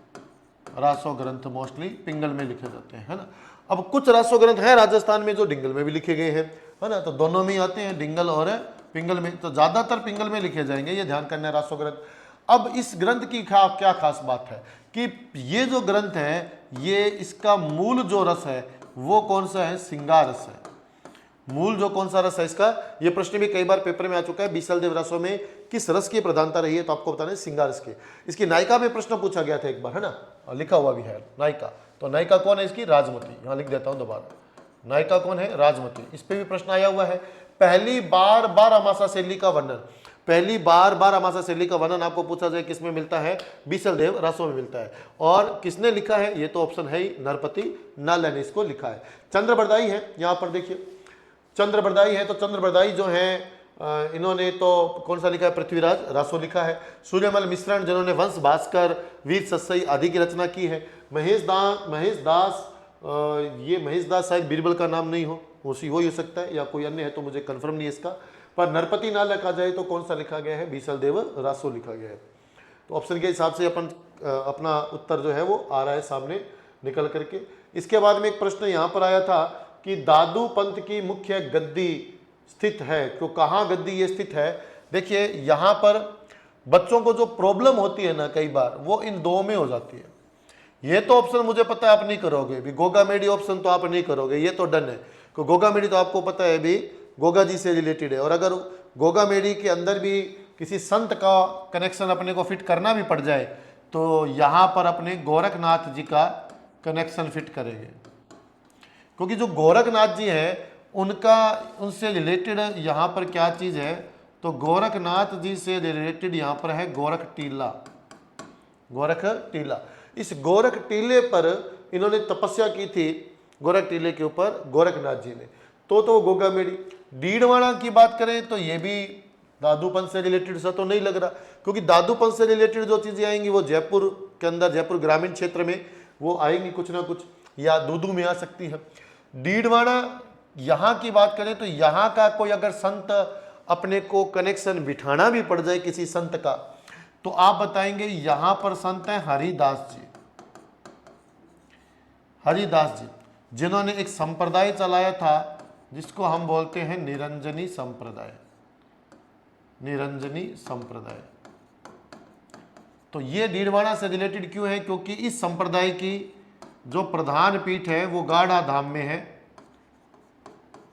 रासो ग्रंथ मोस्टली पिंगल में लिखे जाते हैं, है ना। अब कुछ रासो ग्रंथ है राजस्थान में जो डिंगल में भी लिखे गए हैं, है ना, तो दोनों में आते हैं, डिंगल और पिंगल में, तो ज्यादातर पिंगल में लिखे जाएंगे, ये ध्यान करना है रासो ग्रंथ। अब इस ग्रंथ की क्या खास बात है कि ये जो ग्रंथ है, ये इसका मूल जो रस है वो कौन सा है, श्रृंगार रस है। मूल जो कौन सा रस है इसका, ये प्रश्न भी कई बार पेपर में आ चुका है, बीसल देव रासो में किस रस की प्रधानता रही है, तो आपको बताना है श्रृंगार रस की। इसकी नायिका में प्रश्न पूछा गया था एक बार, है ना, लिखा हुआ भी है नायिका। तो नायिका कौन है इसकी, राजमती, यहाँ लिख देता हूं दोबारा, नायिका कौन है, राजमती। इस पे भी प्रश्न आया हुआ है। पहली बार बारहमासा शैली का वर्णन, पहली बार बारहमासा शैली का वर्णन आपको पूछा जाए किसमें मिलता है, बीसल देव रासो में मिलता है। और किसने लिखा है, ये तो ऑप्शन है ही, नरपति नाला ने इसको लिखा है। चंद्रबरदाई है, यहाँ पर देखिए चंद्रबरदाई है, तो चंद्रबरदाई जो है इन्होंने तो कौन सा लिखा है, पृथ्वीराज रासो लिखा है। सूर्यमल मिश्रण जिन्होंने वंश भास्कर वीर सत्सई आदि की रचना की है। महेश दास, ये महेश दास शायद बीरबल का नाम नहीं हो, उसी हो सकता है या कोई अन्य है, तो मुझे कंफर्म नहीं है इसका। पर नरपति ना लिखा जाए तो कौन सा लिखा गया है, बीसल देव रासो लिखा गया है। तो ऑप्शन के हिसाब से अपना उत्तर जो है वो आ रहा है सामने निकल करके। इसके बाद में एक प्रश्न यहाँ पर आया था कि दादू पंथ की मुख्य गद्दी स्थित है। तो कहाँ गद्दी ये स्थित है? देखिए यहाँ पर बच्चों को जो प्रॉब्लम होती है ना कई बार, वो इन दो में हो जाती है। ये तो ऑप्शन मुझे पता है आप नहीं करोगे भी, गोगा मेडी ऑप्शन तो आप नहीं करोगे, ये तो डन है। तो गोगा मेडी तो आपको पता है भी गोगा जी से रिलेटेड है, और अगर गोगा मेडी के अंदर भी किसी संत का कनेक्शन अपने को फिट करना भी पड़ जाए तो यहाँ पर अपने गोरखनाथ जी का कनेक्शन फिट करेंगे, क्योंकि जो गोरखनाथ जी हैं उनका उनसे रिलेटेड यहाँ पर क्या चीज़ है, तो गोरखनाथ जी से रिलेटेड यहाँ पर है गोरख टीला। गोरख टीला, इस गोरख टीले पर इन्होंने तपस्या की थी, गोरख टीले के ऊपर गोरखनाथ जी ने। तो गोगा मेडी। डीडवाना की बात करें तो ये भी दादूपंथ से रिलेटेड सा तो नहीं लग रहा, क्योंकि दादूपंथ से रिलेटेड जो चीज़ें आएंगी वो जयपुर के अंदर, जयपुर ग्रामीण क्षेत्र में वो आएंगी कुछ ना कुछ, या दूदू में आ सकती है। डीडवाना यहाँ की बात करें तो यहाँ का कोई अगर संत अपने को कनेक्शन बिठाना भी पड़ जाए किसी संत का, तो आप बताएंगे यहाँ पर संत है हरिदास जी। हरिदास जी जिन्होंने एक संप्रदाय चलाया था जिसको हम बोलते हैं निरंजनी संप्रदाय। निरंजनी संप्रदाय। तो ये डीडवाना से रिलेटेड क्यों है? क्योंकि इस संप्रदाय की जो प्रधान पीठ है वो गाढ़ा धाम में है,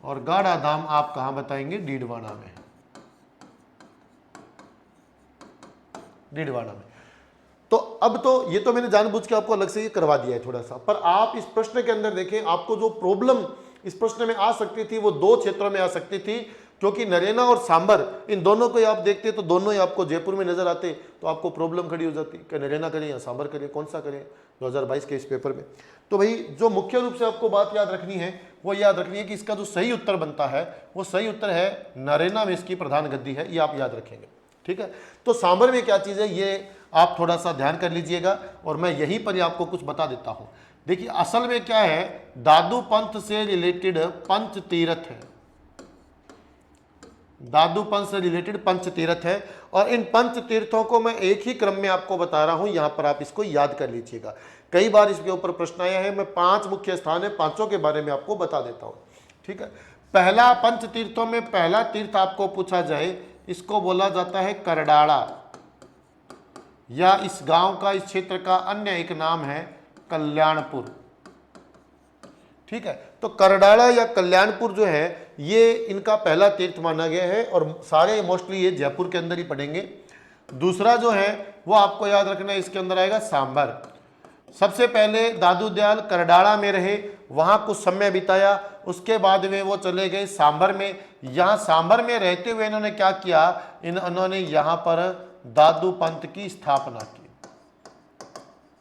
और गाढ़ा धाम आप कहां बताएंगे? डीडवाना में है। डीडवाना में। तो अब तो ये तो मैंने जानबूझ के आपको अलग से ये करवा दिया है थोड़ा सा, पर आप इस प्रश्न के अंदर देखें, आपको जो प्रॉब्लम इस प्रश्न में आ सकती थी वो दो क्षेत्रों में आ सकती थी, क्योंकि नरेना और सांबर इन दोनों को आप देखते तो दोनों ही आपको जयपुर में नजर आते, तो आपको प्रॉब्लम खड़ी हो जाती कि नरेना करें या सांबर करें, कौन सा करें 2022 के इस पेपर में। तो भाई जो मुख्य रूप से आपको बात याद रखनी है वो याद रखनी है कि इसका जो सही उत्तर बनता है वो सही उत्तर है नरेना में इसकी प्रधान गद्दी है, ये आप याद रखेंगे। ठीक है, तो सांबर में क्या चीज़ है ये आप थोड़ा सा ध्यान कर लीजिएगा, और मैं यहीं पर ही आपको कुछ बता देता हूँ। देखिए असल में क्या है, दादू पंथ से रिलेटेड पंच तीर्थ है। दादू पंथ से रिलेटेड पंच तीर्थ है, और इन पंच तीर्थों को मैं एक ही क्रम में आपको बता रहा हूं, यहां पर आप इसको याद कर लीजिएगा। कई बार इसके ऊपर प्रश्न आया है, मैं 5 मुख्य स्थान है, पांचों के बारे में आपको बता देता हूं। ठीक है, पहला पंच तीर्थों में पहला तीर्थ आपको पूछा जाए, इसको बोला जाता है करडाड़ा, या इस गांव का, इस क्षेत्र का अन्य एक नाम है कल्याणपुर। ठीक है, तो करडाड़ा या कल्याणपुर जो है ये इनका पहला तीर्थ माना गया है, और सारे मोस्टली ये जयपुर के अंदर ही पड़ेंगे। दूसरा जो है वो आपको याद रखना है, इसके अंदर आएगा सांबर। सबसे पहले दादू दयाल करडाड़ा में रहे, वहां कुछ समय बिताया, उसके बाद में वो चले गए सांबर में। यहाँ सांबर में रहते हुए इन्होंने क्या किया, इन्होंने यहाँ पर दादू पंथ की स्थापना की।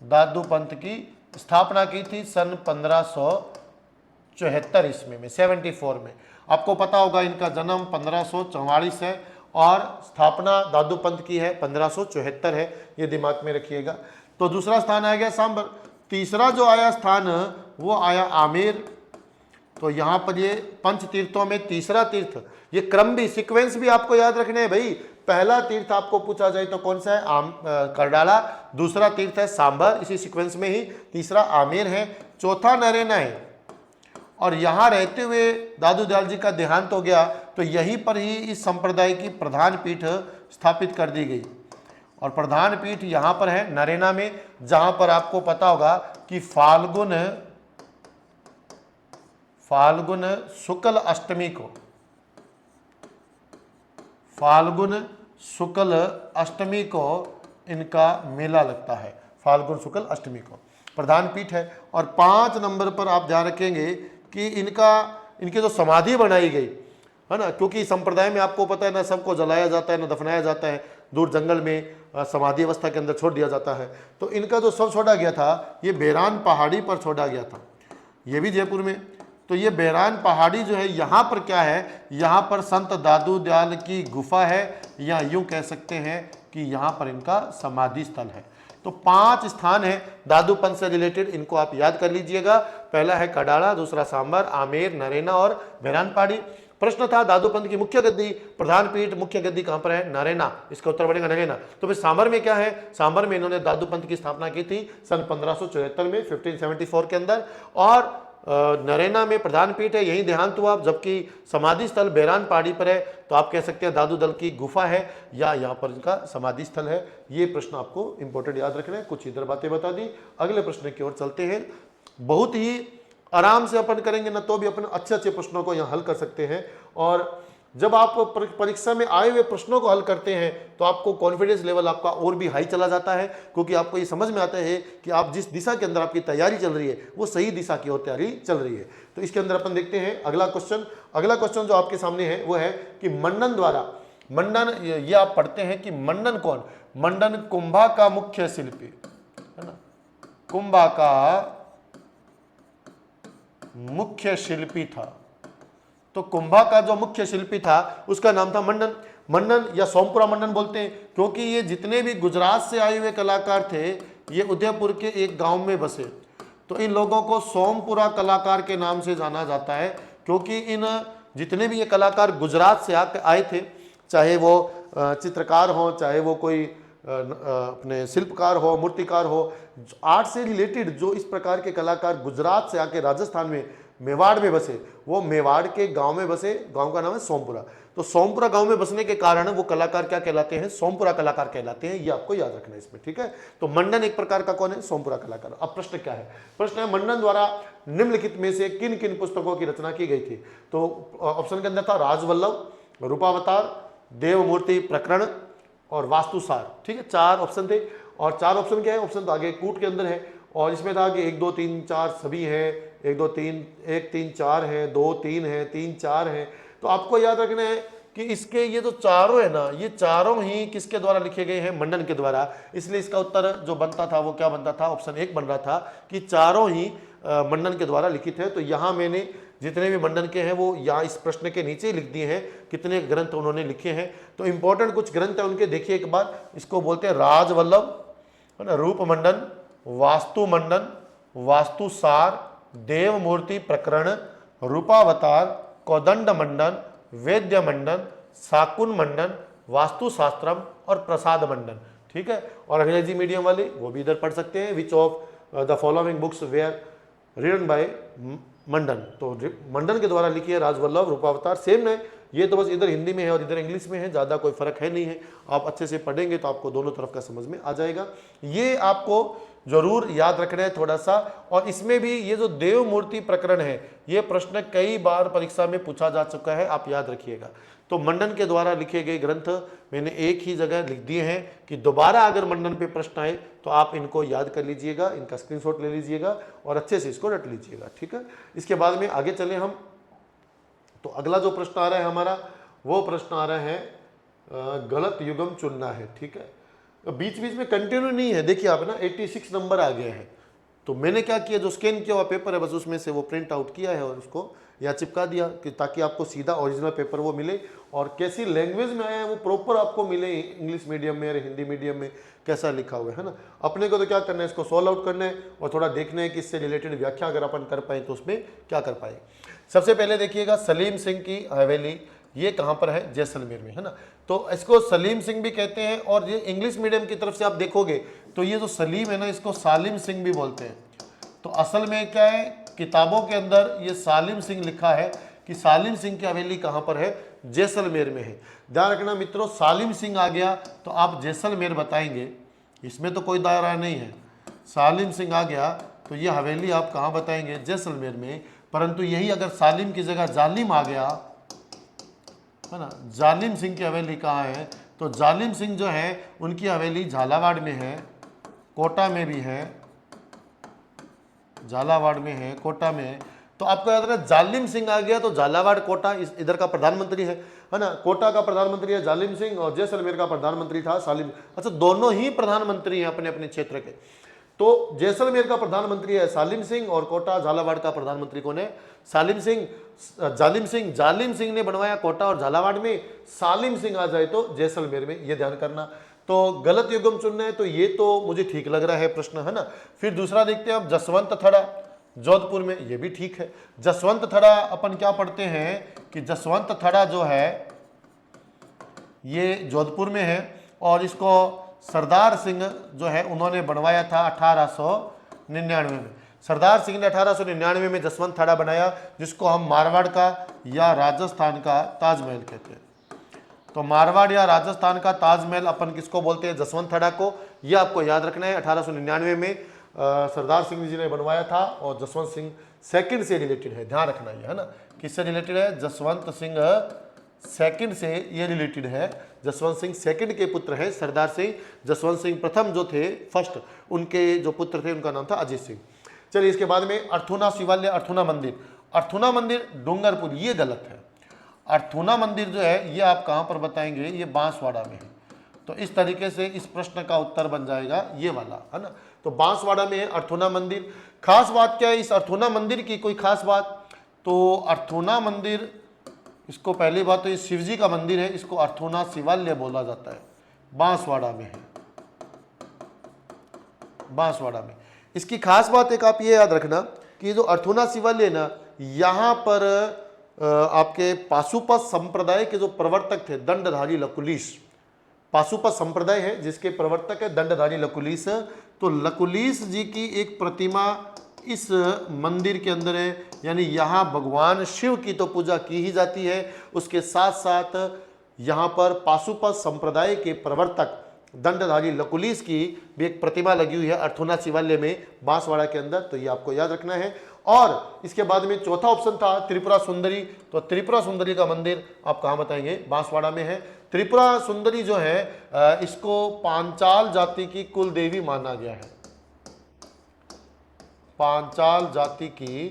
दादू पंथ की स्थापना की थी सन 1574 ईस्वी में, 74 में। आपको पता होगा इनका जन्म 1544 है और स्थापना दादू पंथ की है 1574 है, ये दिमाग में रखिएगा। तो दूसरा स्थान आ गया सांबर। तीसरा जो आया स्थान वो आया आमेर। तो यहाँ पर ये पंच तीर्थों में तीसरा तीर्थ, ये क्रम भी, सीक्वेंस भी आपको याद रखने हैं भाई। पहला तीर्थ आपको पूछा जाए तो कौन सा है? करडाला। दूसरा तीर्थ है सांबर, इसी सीक्वेंस में ही। तीसरा आमेर है। चौथा नरेना है, और यहाँ रहते हुए दादू दयाल जी का देहांत हो गया, तो यहीं पर ही इस संप्रदाय की प्रधान पीठ स्थापित कर दी गई, और प्रधान पीठ यहाँ पर है नरेना में, जहाँ पर आपको पता होगा कि फाल्गुन शुक्ल अष्टमी को, फाल्गुन शुक्ल अष्टमी को इनका मेला लगता है। फाल्गुन शुक्ल अष्टमी को प्रधान पीठ है। और 5 नंबर पर आप ध्यान रखेंगे कि इनकी जो समाधि बनाई गई है ना, क्योंकि संप्रदाय में आपको पता है ना सबको जलाया जाता है ना दफनाया जाता है, दूर जंगल में समाधि अवस्था के अंदर छोड़ दिया जाता है। तो इनका जो शव छोड़ा गया था ये बेरान पहाड़ी पर छोड़ा गया था, ये भी जयपुर में। तो ये बेरान पहाड़ी जो है यहाँ पर क्या है, यहाँ पर संत दादू दयाल की गुफा है, या यूं कह सकते हैं कि यहाँ पर इनका समाधि स्थल है। तो 5 स्थान है दादू पंथ से रिलेटेड, इनको आप याद कर लीजिएगा। पहला है कडाड़ा, दूसरा सांबर, आमेर, नरेना और बेरान पहाड़ी। प्रश्न था दादू पंथ की मुख्य गद्दी, प्रधान पीठ, मुख्य गद्दी कहां पर है? नरेना। इसका उत्तर बनेगा नरेना। तो फिर सांबर में क्या है? सांबर में इन्होंने दादू पंथ की स्थापना की थी सन 1574 में, 1574 के अंदर। और नरेना में प्रधान पीठ है, यही देहांत हुआ, जबकि समाधि स्थल बैरान पहाड़ी पर है, तो आप कह सकते हैं दादू दल की गुफा है या यहाँ पर इनका समाधि स्थल है। ये प्रश्न आपको इंपॉर्टेंट याद रखना है। कुछ इधर बातें बता दी, अगले प्रश्न की ओर चलते हैं। बहुत ही आराम से अपन करेंगे ना, तो भी अपन अच्छे अच्छे प्रश्नों को यहाँ हल कर सकते हैं। और जब आप परीक्षा में आए हुए प्रश्नों को हल करते हैं तो आपको कॉन्फिडेंस लेवल आपका और भी हाई चला जाता है, क्योंकि आपको ये समझ में आता है कि आप जिस दिशा के अंदर आपकी तैयारी चल रही है वो सही दिशा की ओर तैयारी चल रही है। तो इसके अंदर अपन देखते हैं अगला क्वेश्चन जो आपके सामने है वो है कि मंडन द्वारा, मंडन ये आप पढ़ते हैं कि मंडन कौन, मंडन कुंभा का मुख्य शिल्पी है ना, कुंभा का मुख्य शिल्पी था। तो कुंभा का जो मुख्य शिल्पी था उसका नाम था मंडन। मंडन या सोमपुरा मंडन बोलते हैं, क्योंकि ये जितने भी गुजरात से आए हुए कलाकार थे ये उदयपुर के एक गांव में बसे, तो इन लोगों को सोमपुरा कलाकार के नाम से जाना जाता है, क्योंकि इन जितने भी ये कलाकार गुजरात से आए थे, चाहे वो चित्रकार हो, चाहे वो कोई अपने शिल्पकार हो, मूर्तिकार हो, आर्ट से रिलेटेड जो इस प्रकार के कलाकार गुजरात से आके राजस्थान में मेवाड़ में बसे, वो मेवाड़ के गांव में बसे, गांव का नाम है सोमपुरा। तो सोमपुरा गांव में बसने के कारण वो कलाकार क्या कहलाते हैं, सोमपुरा कलाकार कहलाते हैं। ये आपको याद रखना है इसमें, ठीक है। तो मंडन एक प्रकार का कौन है, सोमपुरा कलाकार। अब प्रश्न क्या है, प्रश्न है मंडन द्वारा निम्नलिखित में से किन किन पुस्तकों की रचना की गई थी। तो ऑप्शन के अंदर था राजवल्लभ, रूपावतार, देवमूर्ति प्रकरण और वास्तुसार, ठीक है। 4 ऑप्शन थे, और 4 ऑप्शन क्या है, ऑप्शन तो आगे कूट के अंदर है, और इसमें था कि 1 2 3 4 सभी है, 1 2 3 1 3 4 है, 2 3 है, 3 4 है। तो आपको याद रखना है कि इसके ये जो चारों है ना, ये चारों ही किसके द्वारा लिखे गए हैं, मंडन के द्वारा। इसलिए इसका उत्तर जो बनता था वो क्या बनता था, ऑप्शन 1 बन रहा था कि चारों ही मंडन के द्वारा लिखित है। तो यहाँ मैंने जितने भी मंडन के हैं वो यहाँ इस प्रश्न के नीचे लिख दिए हैं, कितने ग्रंथ उन्होंने लिखे हैं। तो इंपॉर्टेंट कुछ ग्रंथ है उनके, देखिए एक बार, इसको बोलते हैं राजवल्लभ है ना, रूप मंडन, वास्तु मंडन, वास्तुसार, देवमूर्ति प्रकरण, रूपावतार, कोदंड मंडन, वैद्य मंडन, शाकुन मंडन, वास्तुशास्त्रम और प्रसाद मंडन, ठीक है। और अंग्रेजी मीडियम वाले वो भी इधर पढ़ सकते हैं, which of the following books were written by Mandan. तो मंडन के द्वारा लिखी है राजवल्लभ, रूपावतार, सेम है ये, तो बस इधर हिंदी में है और इधर इंग्लिश में है, ज़्यादा कोई फर्क है नहीं है। आप अच्छे से पढ़ेंगे तो आपको दोनों तरफ का समझ में आ जाएगा। ये आपको जरूर याद रखना है थोड़ा सा। और इसमें भी ये जो देव मूर्ति प्रकरण है, ये प्रश्न कई बार परीक्षा में पूछा जा चुका है, आप याद रखिएगा। तो मंडन के द्वारा लिखे गए ग्रंथ मैंने एक ही जगह लिख दिए हैं कि दोबारा अगर मंडन पे प्रश्न आए तो आप इनको याद कर लीजिएगा, इनका स्क्रीनशॉट ले लीजिएगा और अच्छे से इसको रट लीजिएगा, ठीक है। इसके बाद में आगे चले हम, तो अगला जो प्रश्न आ रहा है हमारा, वो प्रश्न आ रहा है गलत युग्म चुनना है, ठीक है। बीच बीच में कंटिन्यू नहीं है, देखिए आप ना 86 नंबर आ गए हैं। तो मैंने क्या किया, जो स्कैन किया हुआ पेपर है बस उसमें से वो प्रिंट आउट किया है और उसको या चिपका दिया कि ताकि आपको सीधा ओरिजिनल पेपर वो मिले, और कैसी लैंग्वेज में आया है वो प्रॉपर आपको मिले, इंग्लिश मीडियम में या हिंदी मीडियम में कैसा लिखा हुआ है ना। अपने को तो क्या करना है, इसको सॉल्व आउट करना है और थोड़ा देखना है कि इससे रिलेटेड व्याख्या अगर अपन कर पाए तो उसमें क्या कर पाए। सबसे पहले देखिएगा सलीम सिंह की हवेली, ये कहाँ पर है, जैसलमेर में है ना। तो इसको सलीम सिंह भी कहते हैं, और ये इंग्लिश मीडियम की तरफ से आप देखोगे तो ये जो सलीम है ना, इसको सालिम सिंह भी बोलते हैं। तो असल में क्या है, किताबों के अंदर ये सालिम सिंह लिखा है कि सालिम सिंह की हवेली कहाँ पर है, जैसलमेर में है। ध्यान रखना मित्रों, सालिम सिंह आ गया तो आप जैसलमेर बताएंगे, इसमें तो कोई दायरा नहीं है। सालिम सिंह आ गया तो ये हवेली आप कहाँ बताएंगे, जैसलमेर में। परंतु यही अगर सालिम की जगह जालिम आ गया है ना, जालिम सिंह की हवेली कहाँ है, तो जालिम सिंह जो है उनकी हवेली झालावाड़ में है, कोटा में भी है, झालावाड़ में है, कोटा में है। तो आपको याद रखना, जालिम सिंह आ गया तो झालावाड़ कोटा इधर का प्रधानमंत्री है ना। कोटा का प्रधानमंत्री है जालिम सिंह और जैसलमेर का प्रधानमंत्री था सालिम। अच्छा, दोनों ही प्रधानमंत्री हैं अपने अपने क्षेत्र के। तो जैसलमेर का प्रधानमंत्री है सालिम सिंह और कोटा झालावाड़ का प्रधानमंत्री कौन है, सालिम सिंह। जालिम सिंह, जालिम सिंह ने बनवाया कोटा और झालावाड़ में, सालिम सिंह आ जाए तो जैसलमेर में, ये ध्यान करना। तो गलत युग्म चुनना है, तो ये तो मुझे ठीक लग रहा है प्रश्न, है ना। फिर दूसरा देखते हैं आप, जसवंत थड़ा जोधपुर में, ये भी ठीक है। जसवंत थड़ा अपन क्या पढ़ते हैं कि जसवंत थड़ा जो है ये जोधपुर में है, और इसको सरदार सिंह जो है उन्होंने बनवाया था 1899 में। सरदार सिंह ने 1899 में जसवंत थाड़ा बनाया, जिसको हम मारवाड़ का या राजस्थान का ताजमहल कहते हैं। तो मारवाड़ या राजस्थान का ताजमहल अपन किसको बोलते हैं? जसवंत थाड़ा को। ये आपको याद रखना है। 1899 में सरदार सिंह जी ने बनवाया था और जसवंत सिंह सेकंड से रिलेटेड है, ध्यान रखना ये, है ना। किससे रिलेटेड है? जसवंत सिंह सेकंड से ये रिलेटेड है। जसवंत सिंह सेकंड के पुत्र हैं सरदार सिंह। जसवंत सिंह प्रथम जो थे, फर्स्ट, उनके जो पुत्र थे उनका नाम था अजीत सिंह। चलिए, इसके बाद में अर्थुना शिवालय, अर्थुना मंदिर। अर्थुना मंदिर डूंगरपुर, ये गलत है। अर्थुना मंदिर जो है ये आप कहाँ पर बताएंगे? ये बांसवाड़ा में है। तो इस तरीके से इस प्रश्न का उत्तर बन जाएगा ये वाला, है ना। तो बांसवाड़ा में है अर्थुना मंदिर। खास बात क्या है इस अर्थुना मंदिर की? कोई खास बात? तो अर्थुना मंदिर, इसको पहली बात तो ये शिव जी का मंदिर है, इसको अर्थुना शिवालय बोला जाता है, बांसवाड़ा में है, बांसवाड़ा में। इसकी खास बात एक आप ये याद रखना कि जो अर्थुना शिवालय ना, यहाँ पर आपके पाशुपत संप्रदाय के जो प्रवर्तक थे दंडधारी लकुलिश, पाशुपत संप्रदाय है जिसके प्रवर्तक है दंडधारी लकुलिश। तो लकुलिश जी की एक प्रतिमा इस मंदिर के अंदर है, यानी यहाँ भगवान शिव की तो पूजा की ही जाती है, उसके साथ साथ यहाँ पर पाशुपत संप्रदाय के प्रवर्तक दंडधारी लकुलिश की भी एक प्रतिमा लगी हुई है अर्थुना शिवालय में, बांसवाड़ा के अंदर। तो ये आपको याद रखना है। और इसके बाद में चौथा ऑप्शन था त्रिपुरा सुंदरी। तो त्रिपुरा सुंदरी का मंदिर आप कहाँ बताएंगे? बांसवाड़ा में है। त्रिपुरा सुंदरी जो है इसको पांचाल जाति की कुल देवी माना गया है, पांचाल जाति की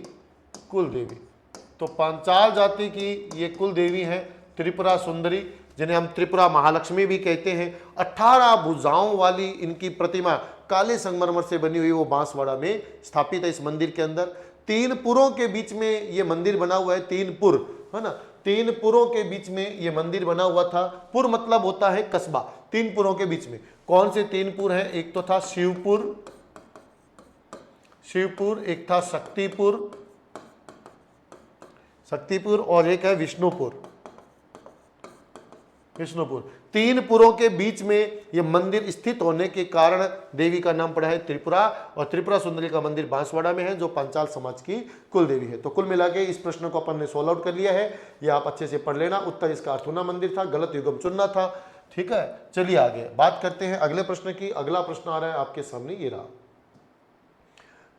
कुल देवी। तो पांचाल जाति की ये कुल देवी है त्रिपुरा सुंदरी, जिन्हें हम त्रिपुरा महालक्ष्मी भी कहते हैं। 18 भुजाओं वाली इनकी प्रतिमा काले संगमरमर से बनी हुई वो बांसवाड़ा में स्थापित है इस मंदिर के अंदर। 3 पुरों के बीच में ये मंदिर बना हुआ है, 3 पुर, है ना। 3 पुरों के बीच में ये मंदिर बना हुआ था। पुर मतलब होता है कस्बा। 3 पुरों के बीच में कौन से 3 पुर हैं? एक तो था शिवपुर, शिवपुर, एक था शक्तिपुर, शक्तिपुर, और एक है विष्णुपुर, विष्णुपुर। 3 पुरों के बीच में यह मंदिर स्थित होने के कारण देवी का नाम पड़ा है त्रिपुरा, और त्रिपुरा सुंदरी का मंदिर बांसवाड़ा में है जो पांचाल समाज की कुल देवी है। तो कुल मिला के इस प्रश्न को अपन ने सोल्व आउट कर लिया है। ये आप अच्छे से पढ़ लेना। उत्तर इसका अर्थुना मंदिर था, गलत युग्म चुनना था। ठीक है, चलिए आगे बात करते हैं अगले प्रश्न की। अगला प्रश्न आ रहा है आपके सामने, ये रहा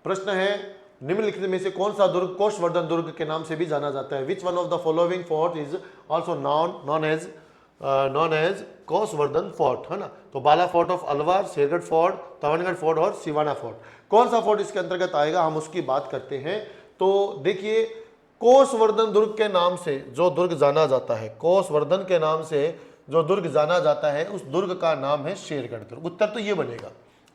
प्रश्न है, निम्नलिखित में से कौन सा दुर्ग कोषवर्धन दुर्ग के नाम से भी जाना जाता है? Which one of the following fort is also known as Koshvardhan fort, है ना। तो Bala fort of Alwar, Shergarh fort, Tavangarh fort और सिवाना फोर्ट। कौन सा फोर्ट इसके अंतर्गत आएगा, हम उसकी बात करते हैं। तो देखिए, कोषवर्धन दुर्ग के नाम से जो दुर्ग जाना जाता है, कोषवर्धन के नाम से जो दुर्ग जाना जाता है, उस दुर्ग का नाम है शेरगढ़ दुर्ग। उत्तर तो ये बनेगा।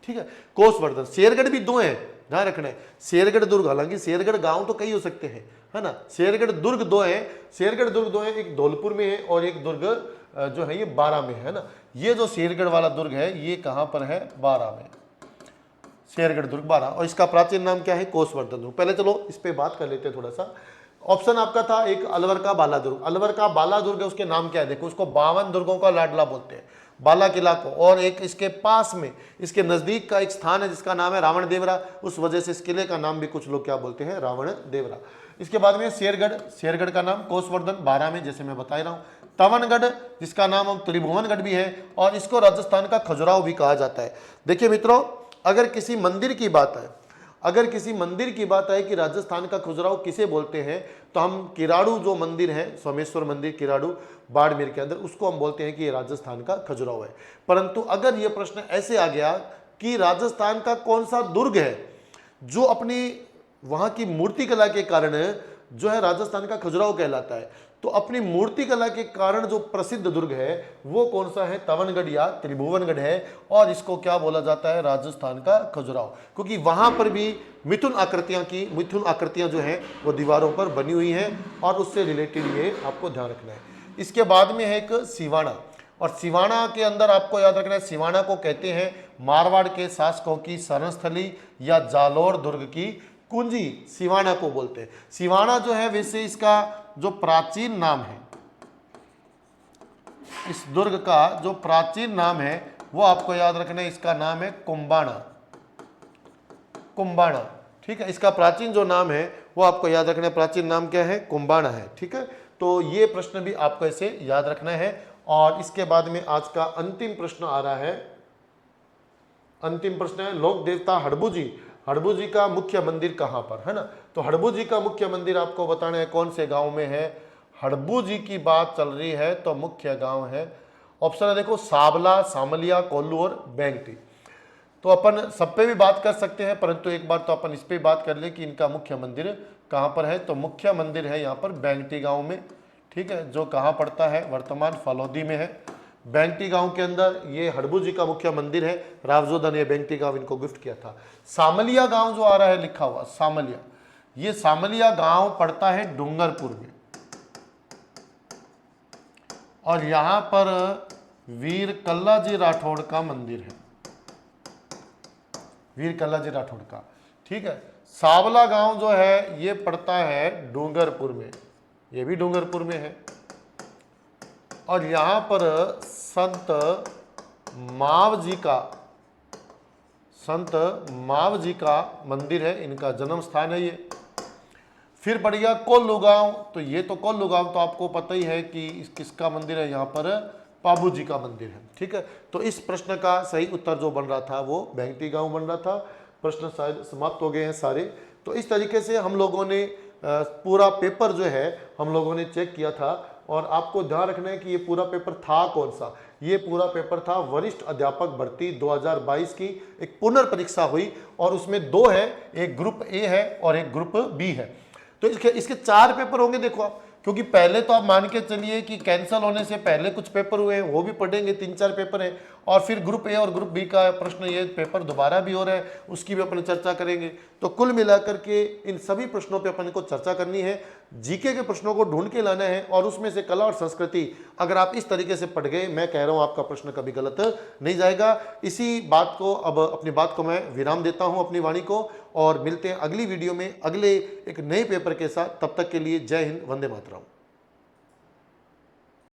ठीक है, कोषवर्धन। शेरगढ़ भी 2 हैं, ध्यान रखना है। शेरगढ़ दुर्ग, हालांकि शेरगढ़ गांव तो कई हो सकते हैं, है ना। शेरगढ़ दुर्ग 2 है, शेरगढ़ दुर्ग 2 है, एक धौलपुर में है और एक दुर्ग जो है ये बारा में है ना। ये जो शेरगढ़ वाला दुर्ग है ये कहां पर है? बारा में, शेरगढ़ दुर्ग बारा। और इसका प्राचीन नाम क्या है? कोषवर्धन दुर्ग। पहले चलो इस पे बात कर लेते हैं थोड़ा सा। ऑप्शन आपका था एक अलवर का बाला दुर्ग। अलवर का बाला दुर्ग है, उसके नाम क्या है? देखो, उसको 52 दुर्गों का लाडला बोलते हैं, बाला किला को। और एक इसके पास में, इसके नजदीक का एक स्थान है जिसका नाम है रावण देवरा। उस वजह से इस किले का नाम भी कुछ लोग क्या बोलते हैं? रावण देवरा। इसके बाद में शेरगढ़, शेरगढ़ का नाम कोषवर्धन, बारा में, जैसे मैं बता रहा हूँ। तवनगढ़, जिसका नाम हम त्रिभुवनगढ़ भी है, और इसको राजस्थान का खजुराहो भी कहा जाता है। देखिए मित्रों, अगर किसी मंदिर की बात है, अगर किसी मंदिर की बात है कि राजस्थान का खजुराहो किसे बोलते हैं, तो हम किराड़ू जो मंदिर है, सोमेश्वर मंदिर किराड़ू बाड़मेर के अंदर, उसको हम बोलते हैं कि ये राजस्थान का खजुराहो है। परंतु अगर ये प्रश्न ऐसे आ गया कि राजस्थान का कौन सा दुर्ग है जो अपनी वहाँ की मूर्ति कला के कारण जो है राजस्थान का खजुराहो कहलाता है, तो अपनी मूर्ति कला के कारण जो प्रसिद्ध दुर्ग है वो कौन सा है? तवनगढ़ या त्रिभुवनगढ़ है, और इसको क्या बोला जाता है? राजस्थान का खजुराहो। क्योंकि वहां पर भी मिथुन आकृतियां जो हैं वो दीवारों पर बनी हुई हैं, और उससे रिलेटेड ये आपको ध्यान रखना है। इसके बाद में है एक सिवाना, और सिवाना के अंदर आपको याद रखना है, सिवाना को कहते हैं मारवाड़ के शासकों की शरणस्थली या जालोर दुर्ग की कुंजी, सिवाना को बोलते हैं। सिवाना जो है, वैसे इसका जो प्राचीन नाम है, इस दुर्ग का जो प्राचीन नाम है वो आपको याद रखना है, इसका नाम है कुंबाणा, कुंबाणा। ठीक है। इसका प्राचीन जो नाम है वो आपको याद रखना है, प्राचीन नाम क्या है, कुंबाणा है। ठीक है, तो ये प्रश्न भी आपको ऐसे याद रखना है। और इसके बाद में आज का अंतिम प्रश्न आ रहा है। अंतिम प्रश्न है, लोक देवता हड़बू जी का मुख्य मंदिर कहां पर है ना। तो हड़बू जी का मुख्य मंदिर आपको बताना है कौन से गांव में है। हड़बू जी की बात चल रही है तो मुख्य गांव है, ऑप्शन है देखो, सावला, सामलिया, कोल्लू और बैंगटी। तो अपन सब पे भी बात कर सकते हैं, परंतु एक बार तो अपन इस पे बात कर ले कि इनका मुख्य मंदिर कहाँ पर है। तो मुख्य मंदिर है यहाँ पर बैंगटी गांव में। ठीक है, जो कहाँ पड़ता है, वर्तमान फलौदी में है। बैंगटी गांव के अंदर ये हड़बू जी का मुख्य मंदिर है। रावजोधा ने बैंगटी गांव इनको गिफ्ट किया था। सामलिया गांव जो आ रहा है लिखा हुआ सामलिया, ये सामलिया गांव पड़ता है डूंगरपुर में, और यहां पर वीर कल्लाजी राठौड़ का मंदिर है, वीर कल्लाजी राठौड़ का। ठीक है, सावला गांव जो है ये पड़ता है डूंगरपुर में, ये भी डूंगरपुर में है। और यहां पर संत माव जी का मंदिर है, इनका जन्म स्थान है ये। फिर बढ़ गया कोल्लू गांव, तो ये तो कोल्लू गांव तो आपको पता ही है कि किसका मंदिर है, यहाँ पर पाबू जी का मंदिर है। ठीक है, तो इस प्रश्न का सही उत्तर जो बन रहा था वो बैंगटी गांव बन रहा था। प्रश्न शायद समाप्त हो गए हैं सारे। तो इस तरीके से हम लोगों ने पूरा पेपर जो है हम लोगों ने चेक किया था। और आपको ध्यान रखना है कि ये पूरा पेपर था कौन सा, ये पूरा पेपर था वरिष्ठ अध्यापक भर्ती 2022 की एक पुनर्परीक्षा हुई, और उसमें दो है, एक ग्रुप ए है और एक ग्रुप बी है। तो इसके 4 पेपर होंगे देखो आप, क्योंकि पहले तो आप मान के चलिए कि कैंसिल होने से पहले कुछ पेपर हुए हैं, वो भी पढ़ेंगे, 3-4 पेपर हैं। और फिर ग्रुप ए और ग्रुप बी का प्रश्न, ये पेपर दोबारा भी हो रहा है, उसकी भी अपन चर्चा करेंगे। तो कुल मिलाकर के इन सभी प्रश्नों पे अपन को चर्चा करनी है, जीके के प्रश्नों को ढूंढ के लाना है, और उसमें से कला और संस्कृति अगर आप इस तरीके से पढ़ गए, मैं कह रहा हूँ आपका प्रश्न कभी गलत नहीं जाएगा। इसी बात को, अब अपनी बात को मैं विराम देता हूँ अपनी वाणी को, और मिलते हैं अगली वीडियो में अगले एक नए पेपर के साथ। तब तक के लिए जय हिंद, वंदे मातरम।